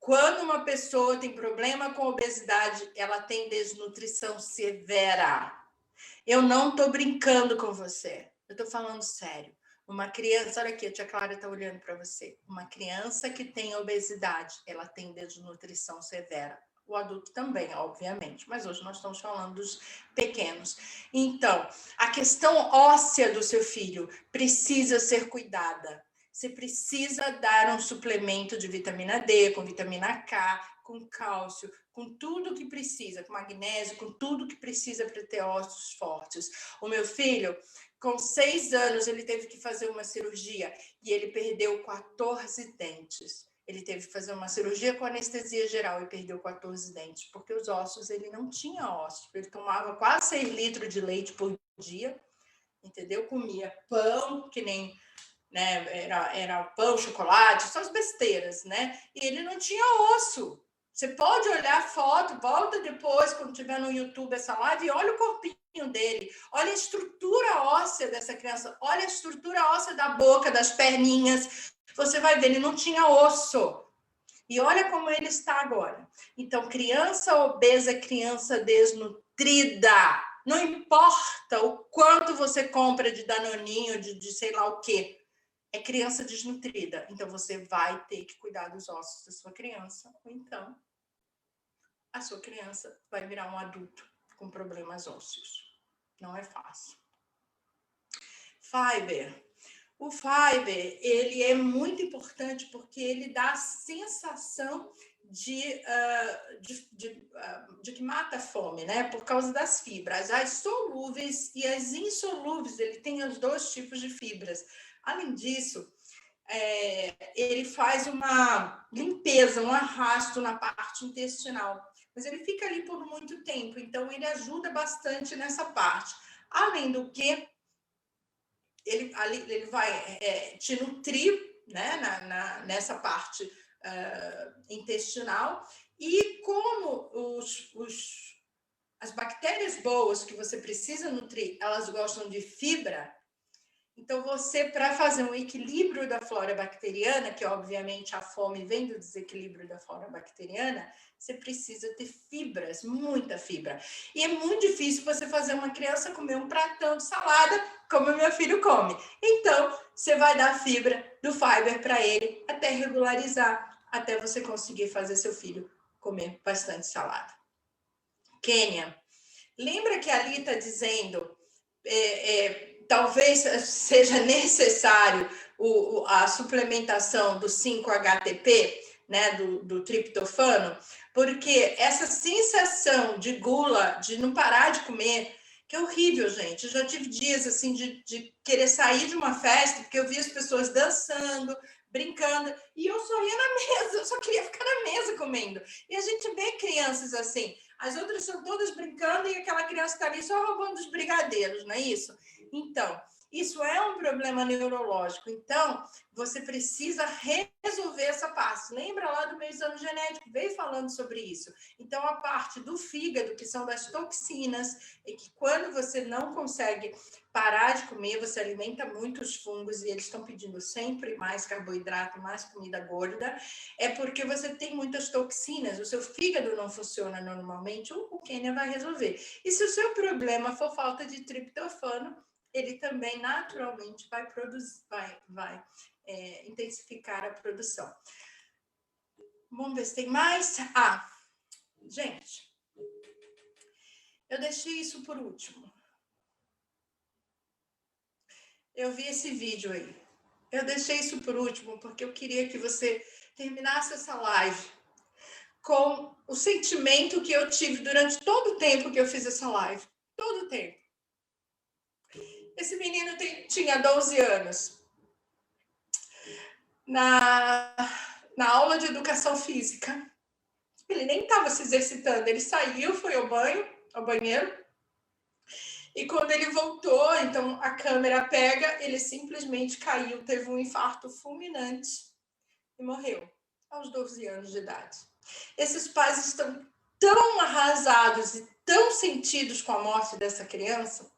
Quando uma pessoa tem problema com obesidade, ela tem desnutrição severa. Eu não estou brincando com você, eu estou falando sério. Uma criança, olha aqui, a tia Clara está olhando para você. Uma criança que tem obesidade, ela tem desnutrição severa. O adulto também, obviamente, mas hoje nós estamos falando dos pequenos. Então, a questão óssea do seu filho precisa ser cuidada. Você precisa dar um suplemento de vitamina D, com vitamina K, com cálcio, com tudo que precisa, com magnésio, com tudo que precisa para ter ossos fortes. O meu filho, com 6 anos, ele teve que fazer uma cirurgia e ele perdeu 14 dentes. Ele teve que fazer uma cirurgia com anestesia geral e perdeu 14 dentes, porque os ossos, ele não tinha ossos. Ele tomava quase 6 litros de leite por dia, entendeu? Comia pão, que nem, né, era pão, chocolate, só as besteiras, né? E ele não tinha osso. Você pode olhar a foto, volta depois, quando tiver no YouTube essa live, e olha o corpinho dele, olha a estrutura óssea dessa criança, olha a estrutura óssea da boca, das perninhas, você vai ver, ele não tinha osso. E olha como ele está agora. Então, criança obesa, criança desnutrida. Não importa o quanto você compra de danoninho, de sei lá o quê. É criança desnutrida. Então, você vai ter que cuidar dos ossos da sua criança. Ou então, a sua criança vai virar um adulto com problemas ósseos. Não é fácil. Fiber. O fiber, ele é muito importante porque ele dá a sensação de que mata a fome, né? Por causa das fibras. As solúveis e as insolúveis, ele tem os dois tipos de fibras. Além disso, ele faz uma limpeza, um arrasto na parte intestinal. Mas ele fica ali por muito tempo, então ele ajuda bastante nessa parte. Além do que, ele vai te nutrir, né, nessa parte intestinal, e como as bactérias boas que você precisa nutrir, elas gostam de fibra, então você, para fazer um equilíbrio da flora bacteriana, que obviamente a fome vem do desequilíbrio da flora bacteriana, você precisa ter fibras, muita fibra. E é muito difícil você fazer uma criança comer um pratão de salada, como o meu filho come. Então, você vai dar fibra do fiber para ele até regularizar, até você conseguir fazer seu filho comer bastante salada. Quênia, lembra que ali está dizendo, talvez seja necessário a suplementação do 5-HTP, né, do triptofano, porque essa sensação de gula, de não parar de comer, que é horrível, gente. Eu já tive dias assim de querer sair de uma festa, porque eu via as pessoas dançando, brincando, e eu só ia na mesa, eu só queria ficar na mesa comendo. E a gente vê crianças assim, as outras estão todas brincando e aquela criança está ali só roubando os brigadeiros, não é isso? Então, isso é um problema neurológico. Então, você precisa resolver essa parte. Lembra lá do meu exame genético? Veio falando sobre isso. Então, a parte do fígado, que são das toxinas, e que quando você não consegue parar de comer, você alimenta muitos fungos e eles estão pedindo sempre mais carboidrato, mais comida gorda, é porque você tem muitas toxinas, o seu fígado não funciona normalmente, o Quênia vai resolver. E se o seu problema for falta de triptofano, ele também naturalmente vai produzir, vai intensificar a produção. Vamos ver se tem mais. Gente, eu deixei isso por último. Eu vi esse vídeo aí. Eu deixei isso por último porque eu queria que você terminasse essa live com o sentimento que eu tive durante todo o tempo que eu fiz essa live. Todo o tempo. Esse menino tinha 12 anos. Na aula de educação física, ele nem estava se exercitando, ele saiu, foi ao banheiro, e quando ele voltou, então a câmera pega, ele simplesmente caiu, teve um infarto fulminante e morreu aos 12 anos de idade. Esses pais estão tão arrasados e tão sentidos com a morte dessa criança,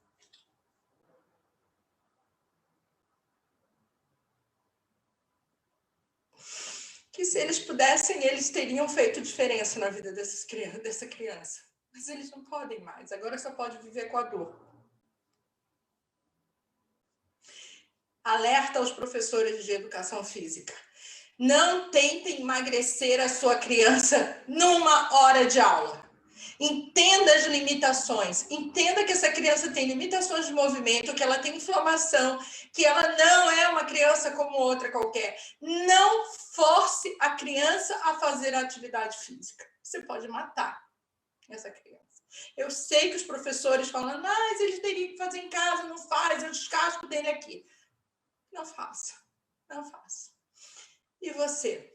que se eles pudessem, eles teriam feito diferença na vida dessa criança. Mas eles não podem mais, agora só pode viver com a dor. alerta aos professores de educação física. Não tentem emagrecer a sua criança numa hora de aula. Entenda as limitações. Entenda que essa criança tem limitações de movimento, que ela tem inflamação, que ela não é uma criança como outra qualquer. Não force a criança a fazer atividade física. Você pode matar essa criança. Eu sei que os professores falam, mas eles teriam que fazer em casa, não faz, eu descasco dele aqui. Não faça. Não faça. E você?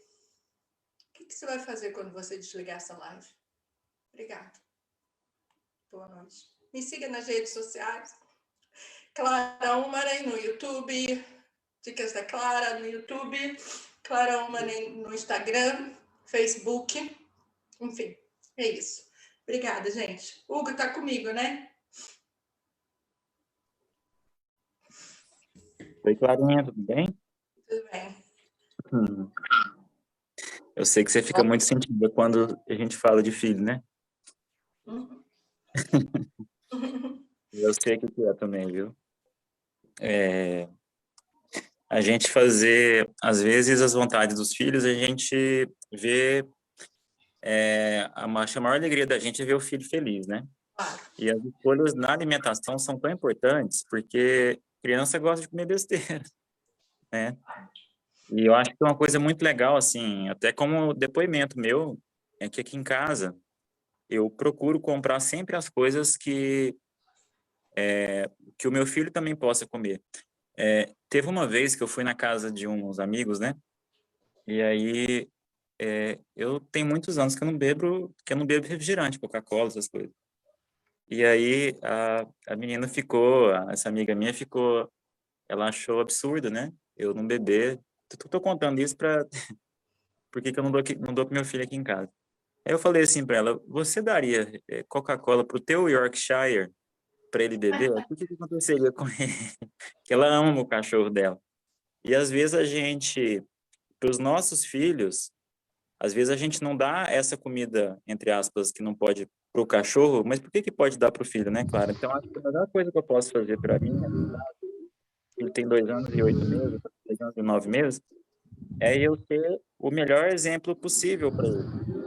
O que você vai fazer quando você desligar essa live? Obrigada. Boa noite. Me siga nas redes sociais. Clara Umaren no YouTube. Dicas da Clara no YouTube. Clara Umaren no Instagram, Facebook. Enfim, é isso. Obrigada, gente. Hugo tá comigo, né? Oi, Clarinha, tudo bem? Tudo bem. Eu sei que você fica muito sentida quando a gente fala de filho, né? Eu sei que é também, viu? A gente fazer, às vezes, as vontades dos filhos, a gente vê, a maior alegria da gente é ver o filho feliz, né? Claro. E as escolhas na alimentação são tão importantes, porque criança gosta de comer besteira, né? E eu acho que é uma coisa muito legal, assim, até como depoimento meu, é que aqui em casa, eu procuro comprar sempre as coisas que o meu filho também possa comer. Teve uma vez que eu fui na casa de uns amigos, né? E aí eu tenho muitos anos que eu não bebo refrigerante, Coca-Cola, essas coisas. E aí a menina ficou, essa amiga minha ficou, ela achou absurdo, né? Eu não beber. Tô contando isso para porque que eu não dou pro meu filho aqui em casa. Aí eu falei assim para ela: você daria Coca-Cola pro teu Yorkshire para ele beber? O que aconteceria com ele? Que ela ama o cachorro dela. E às vezes para os nossos filhos, às vezes a gente não dá essa comida, entre aspas, que não pode para o cachorro, mas por que pode dar para o filho, né, Clara? Então, acho que a melhor coisa que eu posso fazer para mim, ele tem 2 anos e 8 meses, 2 anos e 9 meses, é eu ser o melhor exemplo possível para ele.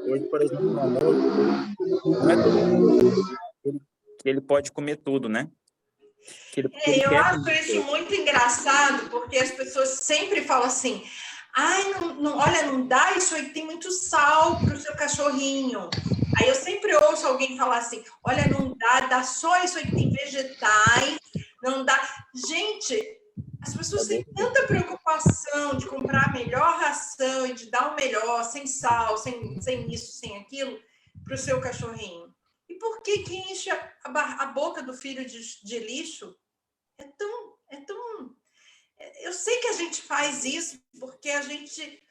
Hoje, por exemplo, no almoço, não é todo dia que ele pode comer tudo, né? Que ele Eu quer acho comer isso tudo. muito engraçado, porque as pessoas sempre falam assim, ai, olha, não dá isso aí, tem muito sal para o seu cachorrinho. Aí eu sempre ouço alguém falar assim, olha, não dá, dá só isso aí que tem vegetais, não dá. Gente, as pessoas têm tanta preocupação de comprar a melhor ração e de dar o melhor, sem sal, sem isso, sem aquilo, para o seu cachorrinho. E por que enche a boca do filho de lixo? É tão. Eu sei que a gente faz isso porque a gente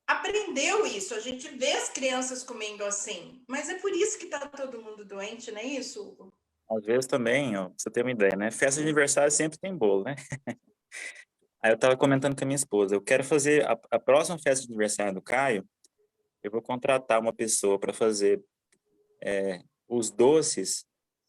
aprendeu isso, a gente vê as crianças comendo assim, mas é por isso que está todo mundo doente, não é isso, Hugo? Às vezes também, ó, pra você ter uma ideia, né? Festa de aniversário sempre tem bolo, né? Aí eu tava comentando com a minha esposa, eu quero fazer a próxima festa de aniversário do Caio, eu vou contratar uma pessoa para fazer os doces,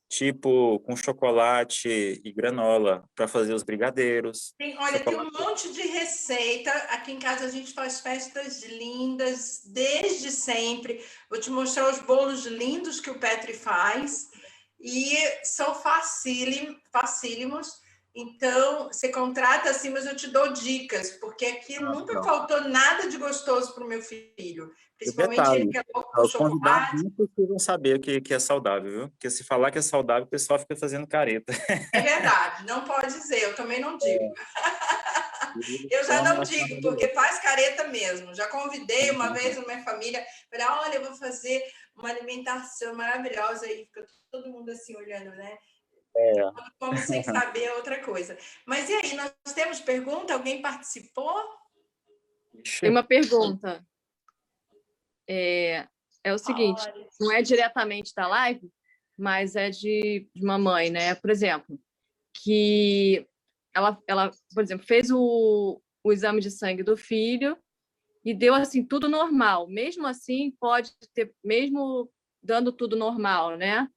tipo com chocolate e granola, para fazer os brigadeiros, Olha, tem um chocolate. monte de receita. Aqui em casa a gente faz festas lindas desde sempre. Vou te mostrar os bolos lindos que o Petri faz. E são facílimos. Então, você contrata assim, mas eu te dou dicas, porque aqui nunca Não. faltou nada de gostoso para o meu filho. E Principalmente ele detalhe, que é louco por os convidados chocolate. não precisam saber que é saudável, viu? Porque se falar que é saudável, o pessoal fica fazendo careta. É verdade, não pode dizer, eu também não digo. Eu já Então, eu não acho digo, porque maravilhoso. faz careta mesmo. Já convidei uma vez na minha família, falei, olha, eu vou fazer uma alimentação maravilhosa aí, fica todo mundo assim olhando, né? É. Como sem saber outra coisa. Mas e aí, nós temos pergunta? Alguém participou? Tem uma pergunta. É o seguinte, não é diretamente da live, mas é de uma mãe, né? Por exemplo, que ela, por exemplo, fez o exame de sangue do filho e deu assim tudo normal. Mesmo assim, pode ter, mesmo dando tudo normal, né?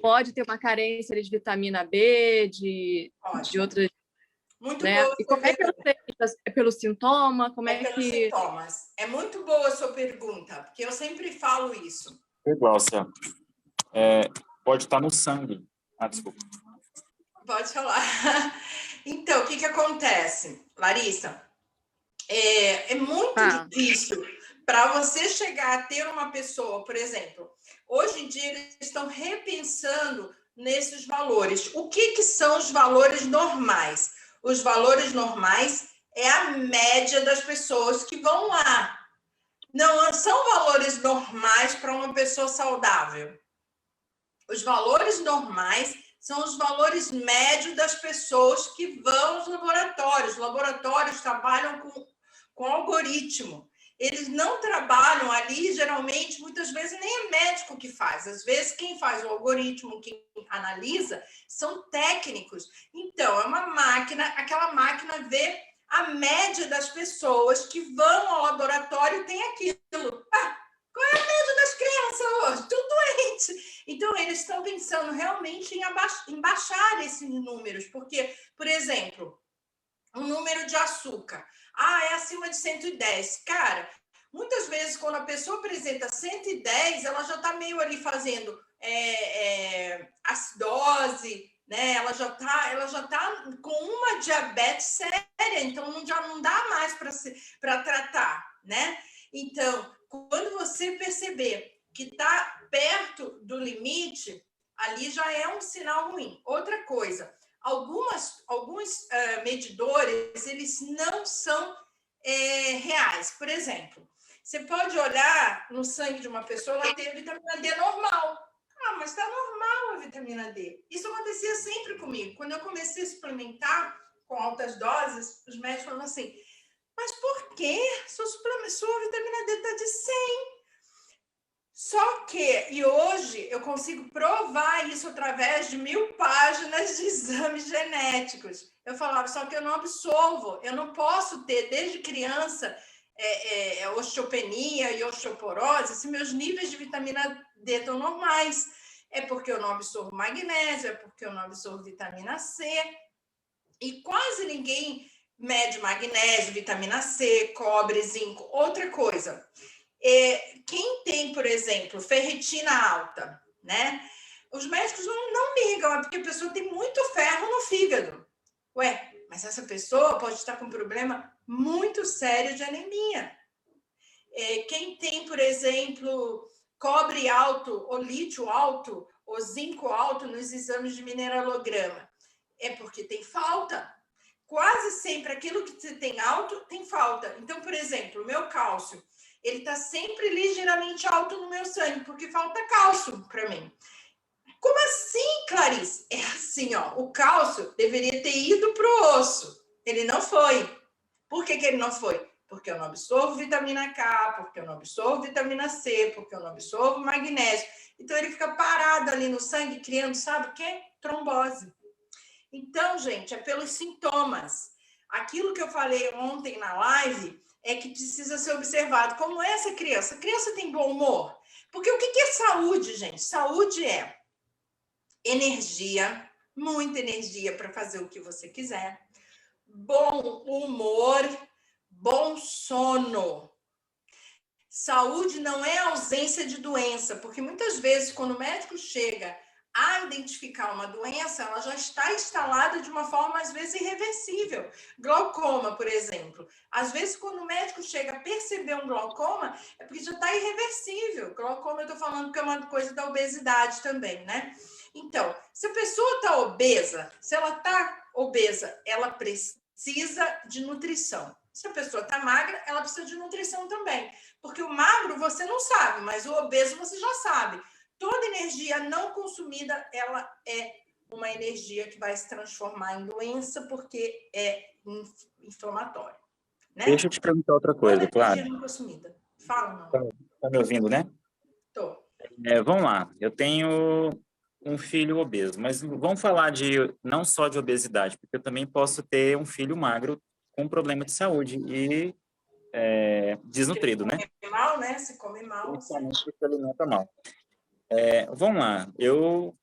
Pode ter uma carência de vitamina B, de outras. Muito né? boa E sua como é que eu pergunta. sei? É pelo sintoma? Como É é pelos que... sintomas. É muito boa a sua pergunta, porque eu sempre falo isso. Igual, Céu. Pode estar no sangue. Ah, desculpa. Pode falar. Então, o que acontece, Larissa? É muito difícil para você chegar a ter uma pessoa, por exemplo, hoje em dia eles estão repensando nesses valores. O que são os valores normais? Os valores normais é a média das pessoas que vão lá. Não são valores normais para uma pessoa saudável. Os valores normais são os valores médios das pessoas que vão aos laboratórios. Os laboratórios trabalham com algoritmo. Eles não trabalham ali, geralmente, muitas vezes nem é médico que faz. Às vezes, quem faz o algoritmo, quem analisa, são técnicos. Então, é uma máquina, aquela máquina vê a média das pessoas que vão ao laboratório e tem aquilo. Qual é a média das crianças hoje? Tudo doente. Então, eles estão pensando realmente em baixar esses números, porque, por exemplo, o número de açúcar. É acima de 110. Cara, muitas vezes, quando a pessoa apresenta 110, ela já está meio ali fazendo acidose, né? Ela já tá com uma diabetes séria, então já não dá mais para tratar, né? Então, quando você perceber que está perto do limite, ali já é um sinal ruim. Outra coisa, alguns medidores, eles não são reais. Por exemplo, você pode olhar no sangue de uma pessoa, ela tem a vitamina D normal. Mas está normal a vitamina D. Isso acontecia sempre comigo. Quando eu comecei a suplementar com altas doses, os médicos falaram assim, mas por que sua vitamina D está de 100? Só que, e hoje eu consigo provar isso através de 1000 páginas de exames genéticos. Eu falava, só que eu não absorvo, eu não posso ter, desde criança, osteopenia e osteoporose, se meus níveis de vitamina D estão normais. É porque eu não absorvo magnésio, é porque eu não absorvo vitamina C. E quase ninguém mede magnésio, vitamina C, cobre, zinco. Outra coisa, quem tem, por exemplo, ferritina alta, né? Os médicos não ligam, porque a pessoa tem muito ferro no fígado. Mas essa pessoa pode estar com um problema muito sério de anemia. Quem tem, por exemplo, cobre alto, ou lítio alto, ou zinco alto nos exames de mineralograma, é porque tem falta. Quase sempre aquilo que você tem alto, tem falta. Então, por exemplo, o meu cálcio, ele está sempre ligeiramente alto no meu sangue, porque falta cálcio para mim. Como assim, Clarice? É assim, ó, o cálcio deveria ter ido para o osso. Ele não foi. Por que ele não foi? Porque eu não absorvo vitamina K, porque eu não absorvo vitamina C, porque eu não absorvo magnésio. Então, ele fica parado ali no sangue, criando, sabe o quê? Trombose. Então, gente, é pelos sintomas. Aquilo que eu falei ontem na live é que precisa ser observado. Como é essa criança? A criança tem bom humor? Porque o que é saúde, gente? Saúde é energia, muita energia para fazer o que você quiser, bom humor, bom sono. Saúde não é ausência de doença, porque muitas vezes, quando o médico chega a identificar uma doença, ela já está instalada de uma forma, às vezes, irreversível. Glaucoma, por exemplo. Às vezes, quando o médico chega a perceber um glaucoma, é porque já está irreversível. Glaucoma, eu estou falando que é uma coisa da obesidade também, né? Então, se a pessoa está obesa, se ela está obesa, ela precisa de nutrição. Se a pessoa está magra, ela precisa de nutrição também. Porque o magro você não sabe, mas o obeso você já sabe. Toda energia não consumida, ela é uma energia que vai se transformar em doença porque é inflamatória. Né? Deixa eu te perguntar outra coisa, claro. Energia não consumida. Fala, não. Tá me ouvindo, né? Tô. Vamos lá. Eu tenho um filho obeso, mas vamos falar não só de obesidade, porque eu também posso ter um filho magro com problema de saúde e desnutrido, né? Se come mal, né? Se come mal. Principalmente porque alimenta mal. Vamos lá. Eu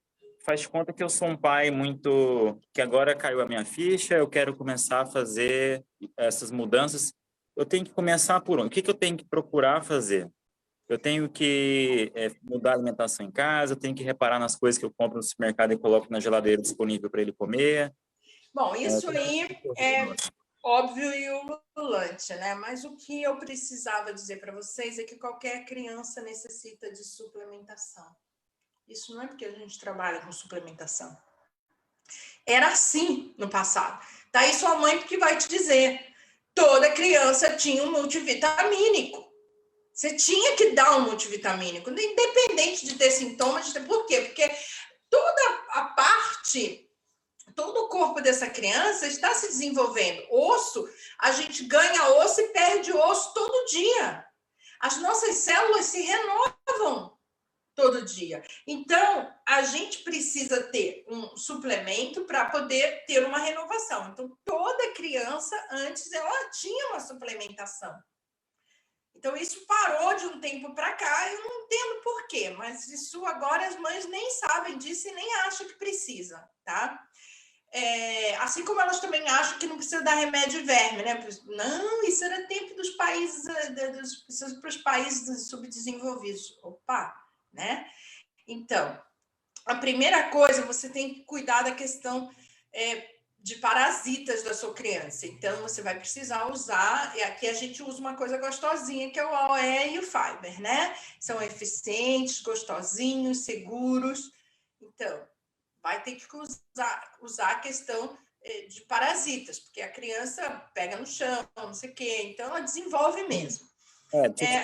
faz de conta que eu sou um pai muito... que agora caiu a minha ficha, eu quero começar a fazer essas mudanças. Eu tenho que começar por onde? O que que eu tenho que procurar fazer? Eu tenho que mudar a alimentação em casa, eu tenho que reparar nas coisas que eu compro no supermercado e coloco na geladeira disponível para ele comer. Bom, isso aí é óbvio e ululante, né? Mas o que eu precisava dizer para vocês é que qualquer criança necessita de suplementação. Isso não é porque a gente trabalha com suplementação. Era assim no passado. Daí sua mãe que vai te dizer. Toda criança tinha um multivitamínico. Você tinha que dar um multivitamínico, independente de ter sintomas. Por quê? Porque toda a parte, todo o corpo dessa criança está se desenvolvendo. Osso, a gente ganha osso e perde osso todo dia. As nossas células se renovam todo dia. Então, a gente precisa ter um suplemento para poder ter uma renovação. Então, toda criança, antes, ela tinha uma suplementação. Então, isso parou de um tempo para cá, eu não entendo por quê, mas isso agora as mães nem sabem disso e nem acham que precisa, tá? Assim como elas também acham que não precisa dar remédio verme, né? Não, isso era tempo dos países, para os países subdesenvolvidos. Opa, né? Então, a primeira coisa, você tem que cuidar da questão de parasitas da sua criança. Então, você vai precisar usar, e aqui a gente usa uma coisa gostosinha, que é o AOE e o Fiber, né? São eficientes, gostosinhos, seguros. Então, vai ter que usar a questão de parasitas, porque a criança pega no chão, não sei o quê, então ela desenvolve mesmo.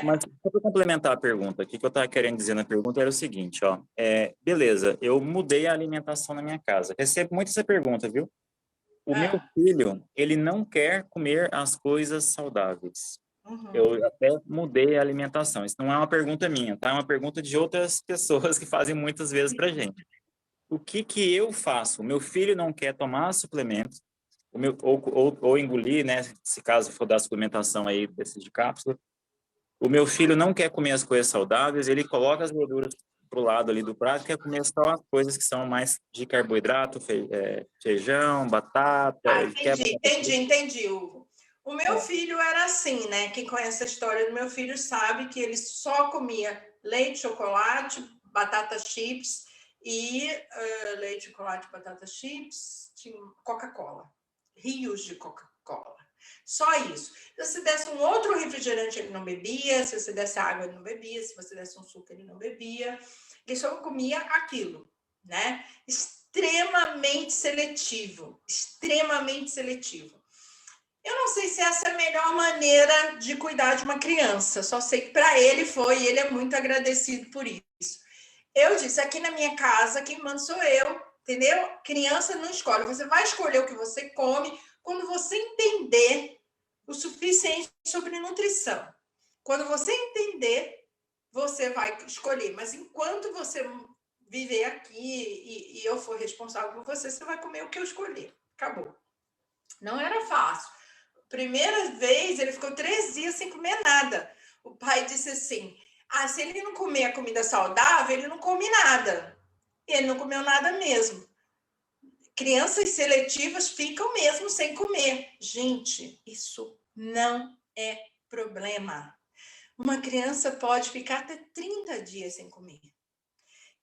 Mas só para complementar a pergunta, o que eu estava querendo dizer na pergunta era o seguinte, ó, beleza, eu mudei a alimentação na minha casa. Recebo muito essa pergunta, viu? O meu filho, ele não quer comer as coisas saudáveis. Uhum. Eu até mudei a alimentação. Isso não é uma pergunta minha, tá? É uma pergunta de outras pessoas que fazem muitas vezes pra gente. O que eu faço? O meu filho não quer tomar suplementos, ou engolir, né? Se caso for dar suplementação aí desses de cápsula. O meu filho não quer comer as coisas saudáveis, ele coloca as gorduras pro lado ali do prato, quer comer só as coisas que são mais de carboidrato, feijão, batata. Entendi, Hugo. O meu filho era assim, né? Quem conhece a história do meu filho sabe que ele só comia leite, chocolate, batata chips e leite, chocolate, batata chips, Coca-Cola. Rios de Coca-Cola. Só isso. Se você desse um outro refrigerante, ele não bebia. Se você desse água, ele não bebia. Se você desse um suco, ele não bebia. Ele só comia aquilo, né? Extremamente seletivo. Extremamente seletivo. Eu não sei se essa é a melhor maneira de cuidar de uma criança. Só sei que para ele foi, e ele é muito agradecido por isso. Eu disse, aqui na minha casa, quem manda sou eu, entendeu? Criança não escolhe. Você vai escolher o que você come quando você entender o suficiente sobre nutrição. Quando você entender, você vai escolher. Mas enquanto você viver aqui e eu for responsável por você, você vai comer o que eu escolher. Acabou. Não era fácil. Primeira vez, ele ficou 3 dias sem comer nada. O pai disse assim, se ele não comer a comida saudável, ele não come nada. E ele não comeu nada mesmo. Crianças seletivas ficam mesmo sem comer. Gente, isso não é problema. Uma criança pode ficar até 30 dias sem comer.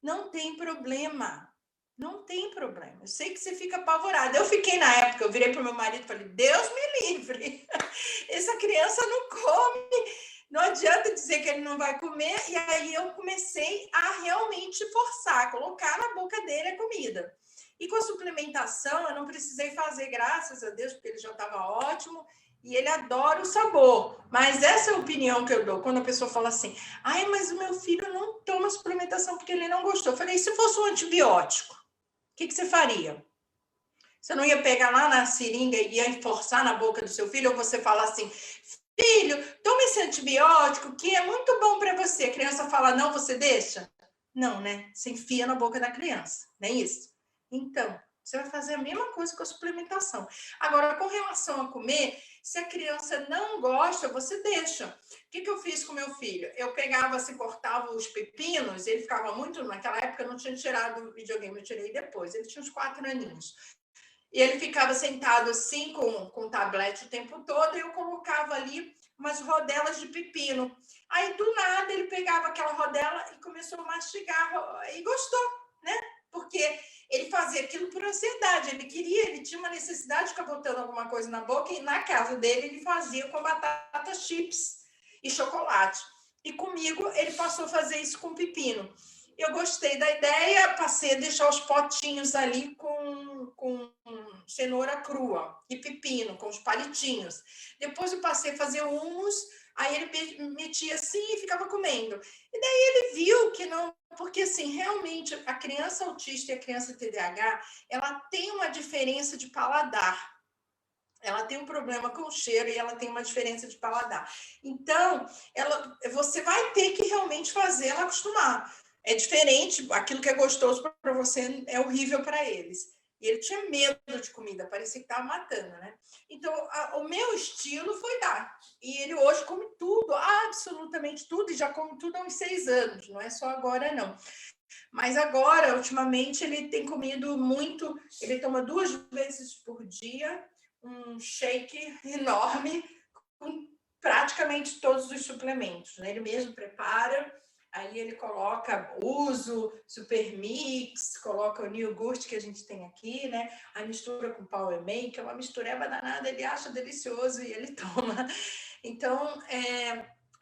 Não tem problema. Não tem problema. Eu sei que você fica apavorada. Eu fiquei na época, eu virei para o meu marido e falei, Deus me livre. Essa criança não come. Não adianta dizer que ele não vai comer. E aí eu comecei a realmente forçar, colocar na boca dele a comida. E com a suplementação, eu não precisei fazer, graças a Deus, porque ele já estava ótimo. E ele adora o sabor. Mas essa é a opinião que eu dou. Quando a pessoa fala assim, mas o meu filho não toma suplementação porque ele não gostou. Eu falei, e se fosse um antibiótico? O que você faria? Você não ia pegar lá na seringa e ia forçar na boca do seu filho? Ou você fala assim, filho, toma esse antibiótico que é muito bom para você. A criança fala, não, você deixa? Não, né? Você enfia na boca da criança. Não é isso? Então, Você vai fazer a mesma coisa com a suplementação. Agora, com relação a comer, se a criança não gosta, você deixa. O que eu fiz com meu filho? Eu pegava, assim, cortava os pepinos, ele ficava muito... Naquela época eu não tinha tirado o videogame, eu tirei depois. Ele tinha uns 4 aninhos. E ele ficava sentado assim, com o tablete o tempo todo, e eu colocava ali umas rodelas de pepino. Aí, do nada, ele pegava aquela rodela e começou a mastigar, e gostou, né? Porque ele fazia aquilo por ansiedade, ele tinha uma necessidade de ficar botando alguma coisa na boca, e na casa dele ele fazia com batata chips e chocolate. E comigo ele passou a fazer isso com pepino. Eu gostei da ideia, passei a deixar os potinhos ali com cenoura crua e pepino, com os palitinhos. Depois eu passei a fazer hummus, aí ele metia assim e ficava comendo. E daí ele viu que não... Porque, assim, realmente, a criança autista e a criança TDAH, ela tem uma diferença de paladar. Ela tem um problema com o cheiro e ela tem uma diferença de paladar. Então, você vai ter que realmente fazer ela acostumar. É diferente, aquilo que é gostoso para você é horrível para eles. E ele tinha medo de comida, parecia que estava matando, né? Então, o meu estilo foi dar. E ele hoje come tudo, absolutamente tudo, e já come tudo há uns 6 anos, não é só agora, não. Mas agora, ultimamente, ele tem comido muito, ele toma 2 vezes por dia um shake enorme com praticamente todos os suplementos, né? Ele mesmo prepara. Aí ele coloca Uso, Supermix, coloca o Nilgurt que a gente tem aqui, né? Aí mistura com Power Man, que é uma mistureba danada, ele acha delicioso e ele toma. Então,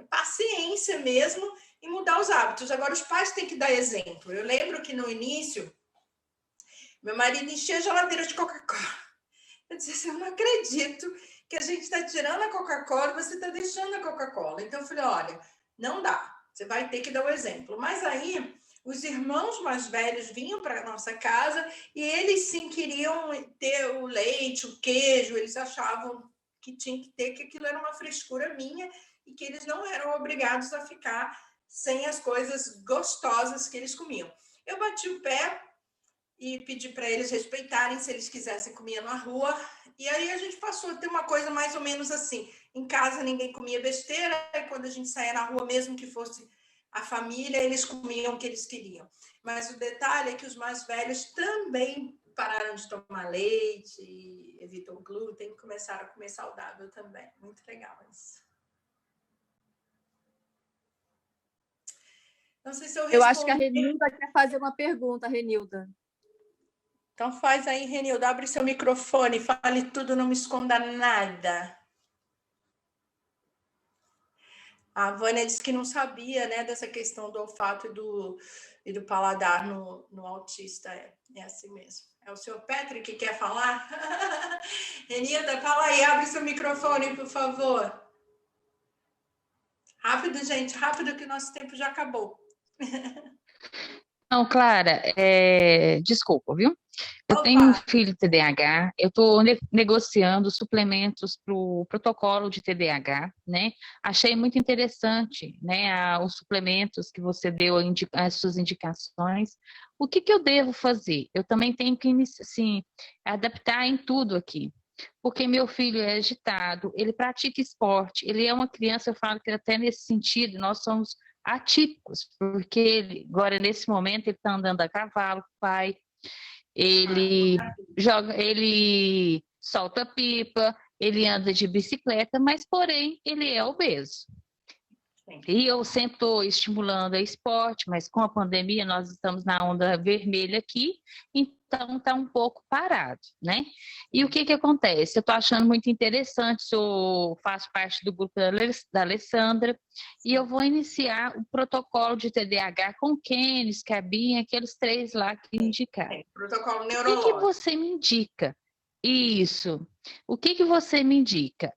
paciência mesmo em mudar os hábitos. Agora, os pais têm que dar exemplo. Eu lembro que no início, meu marido enchia a geladeira de Coca-Cola. Eu disse assim, eu não acredito que a gente está tirando a Coca-Cola e você está deixando a Coca-Cola. Então, eu falei, olha, não dá. Você vai ter que dar o exemplo. Mas aí, os irmãos mais velhos vinham para a nossa casa e eles sim queriam ter o leite, o queijo. Eles achavam que tinha que ter, que aquilo era uma frescura minha e que eles não eram obrigados a ficar sem as coisas gostosas que eles comiam. Eu bati o pé e pedi para eles respeitarem, se eles quisessem comer na rua. E aí a gente passou a ter uma coisa mais ou menos assim. Em casa ninguém comia besteira, e quando a gente saía na rua, mesmo que fosse a família, eles comiam o que eles queriam. Mas o detalhe é que os mais velhos também pararam de tomar leite, evitam o glúten, começaram a comer saudável também. Muito legal isso. Não sei se eu respondi. Eu acho que a Renilda quer fazer uma pergunta, Renilda. Então faz aí, Renilda, abre seu microfone, fale tudo, não me esconda nada. A Vânia disse que não sabia, né, dessa questão do olfato e do paladar no autista. É assim mesmo. É o senhor Patrick que quer falar? Renilda, fala aí, abre seu microfone, por favor. Rápido, gente, rápido que o nosso tempo já acabou. Não, Clara, desculpa, viu? Eu Opa. tenho um filho TDAH, eu estou negociando suplementos para o protocolo de TDAH, né? Achei muito interessante, né, os suplementos que você deu, as suas indicações. O que eu devo fazer? Eu também tenho que, assim, adaptar em tudo aqui. Porque meu filho é agitado, ele pratica esporte, ele é uma criança, eu falo que até nesse sentido, nós somos atípicos, porque ele, agora nesse momento ele está andando a cavalo, pai, ele joga, ele solta pipa, ele anda de bicicleta, mas porém ele é obeso. E eu sempre estou estimulando a esporte, mas com a pandemia nós estamos na onda vermelha aqui, então está um pouco parado, né? E o que acontece? Eu estou achando muito interessante, faço parte do grupo da Alessandra, e eu vou iniciar o protocolo de TDAH com o Kenis, Cabinha, aqueles 3 lá que indicaram. Protocolo O neurológico. que você me indica? Isso. O que você me indica?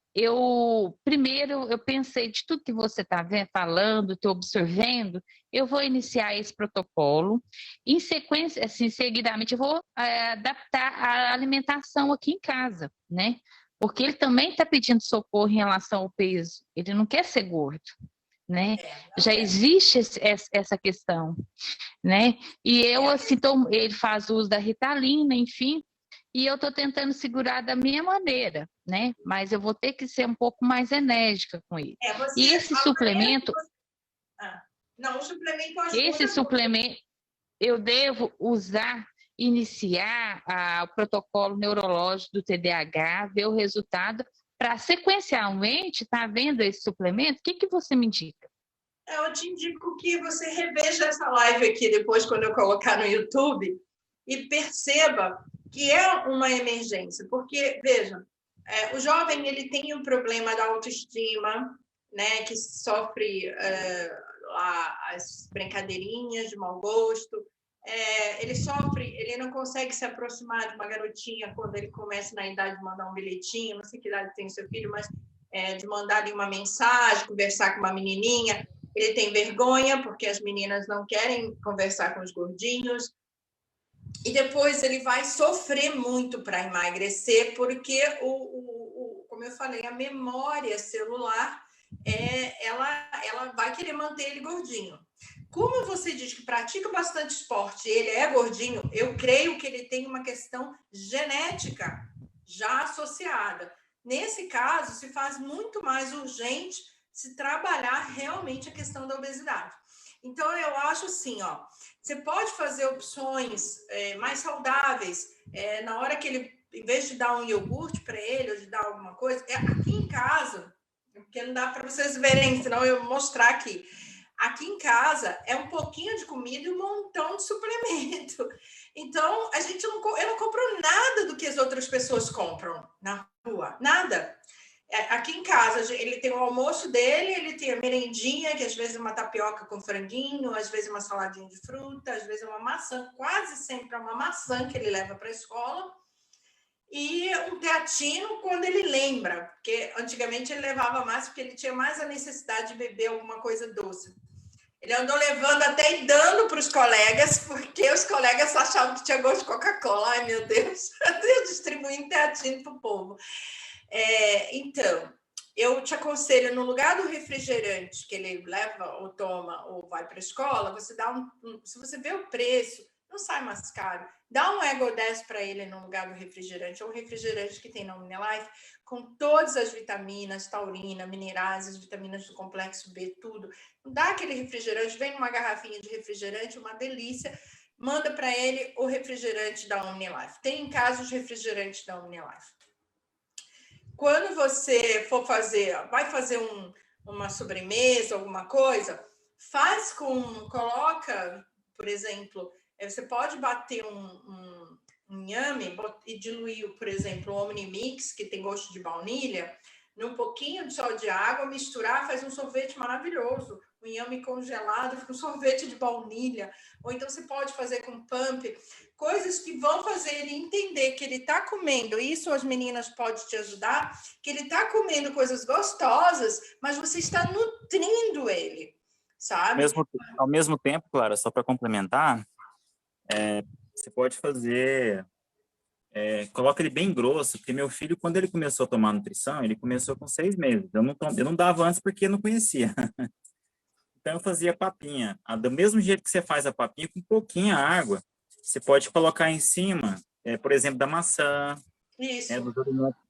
Primeiro, eu pensei de tudo que você está falando, estou observando, eu vou iniciar esse protocolo. Em sequência, assim, seguidamente, eu vou adaptar a alimentação aqui em casa, né? Porque ele também está pedindo socorro em relação ao peso. Ele não quer ser gordo, né? Já existe essa questão, né? E eu, assim, ele faz uso da Ritalina, enfim. E eu estou tentando segurar da minha maneira, né? Mas eu vou ter que ser um pouco mais enérgica com ele. E esse suplemento... Não, o suplemento ajuda. Esse suplemento eu devo usar, iniciar o protocolo neurológico do TDAH, ver o resultado, para sequencialmente, tá vendo esse suplemento? O que você me indica? Eu te indico que você reveja essa live aqui depois, quando eu colocar no YouTube, e perceba que é uma emergência. Porque, veja, o jovem ele tem um problema da autoestima, né, que sofre lá as brincadeirinhas de mau gosto. Ele sofre, ele não consegue se aproximar de uma garotinha quando ele começa na idade de mandar um bilhetinho, não sei que idade tem seu filho, mas de mandar ali uma mensagem, conversar com uma menininha. Ele tem vergonha, porque as meninas não querem conversar com os gordinhos. E depois ele vai sofrer muito para emagrecer, porque, como eu falei, a memória celular, ela vai querer manter ele gordinho. Como você diz que pratica bastante esporte e ele é gordinho, eu creio que ele tem uma questão genética já associada. Nesse caso, se faz muito mais urgente se trabalhar realmente a questão da obesidade. Então, eu acho assim, você pode fazer opções mais saudáveis, na hora que ele, em vez de dar um iogurte para ele, ou de dar alguma coisa, aqui em casa, porque não dá para vocês verem, senão eu vou mostrar aqui. Aqui em casa é um pouquinho de comida e um montão de suplemento. Então, eu não compro nada do que as outras pessoas compram na rua, nada. Aqui em casa, ele tem o almoço dele, ele tem a merendinha, que às vezes é uma tapioca com franguinho, às vezes é uma saladinha de fruta, às vezes é uma maçã, quase sempre é uma maçã que ele leva para a escola, e um teatino quando ele lembra, porque antigamente ele levava mais, porque ele tinha mais a necessidade de beber alguma coisa doce. Ele andou levando até e dando para os colegas, porque os colegas achavam que tinha gosto de Coca-Cola. Ai, meu Deus, eu distribuindo teatino para o povo. Então, eu te aconselho, no lugar do refrigerante que ele leva ou toma ou vai para a escola, você dá se você vê o preço, não sai mais caro, dá um Ego 10 para ele no lugar do refrigerante, ou um refrigerante que tem na Omnilife, com todas as vitaminas, taurina, minerais, as vitaminas do complexo B, tudo. Dá aquele refrigerante, vem numa garrafinha de refrigerante, uma delícia, manda para ele o refrigerante da Omnilife. Tem em casa os refrigerantes da Omnilife. Quando você for vai fazer uma sobremesa, alguma coisa, coloca, por exemplo, você pode bater um inhame e diluir, por exemplo, o Omnimix, que tem gosto de baunilha, num pouquinho só de água, misturar, faz um sorvete maravilhoso. O inhame congelado, fica um sorvete de baunilha. Ou então você pode fazer com pump, coisas que vão fazer ele entender que ele está comendo, isso as meninas podem te ajudar, que ele está comendo coisas gostosas, mas você está nutrindo ele, sabe? Ao mesmo tempo, Clara, só para complementar, você pode fazer... coloca ele bem grosso, porque meu filho, quando ele começou a tomar nutrição, ele começou com 6 meses. Eu não dava antes porque eu não conhecia. Então, eu fazia papinha. Do mesmo jeito que você faz a papinha, com pouquinha água, você pode colocar em cima, por exemplo, da maçã, dos alimentos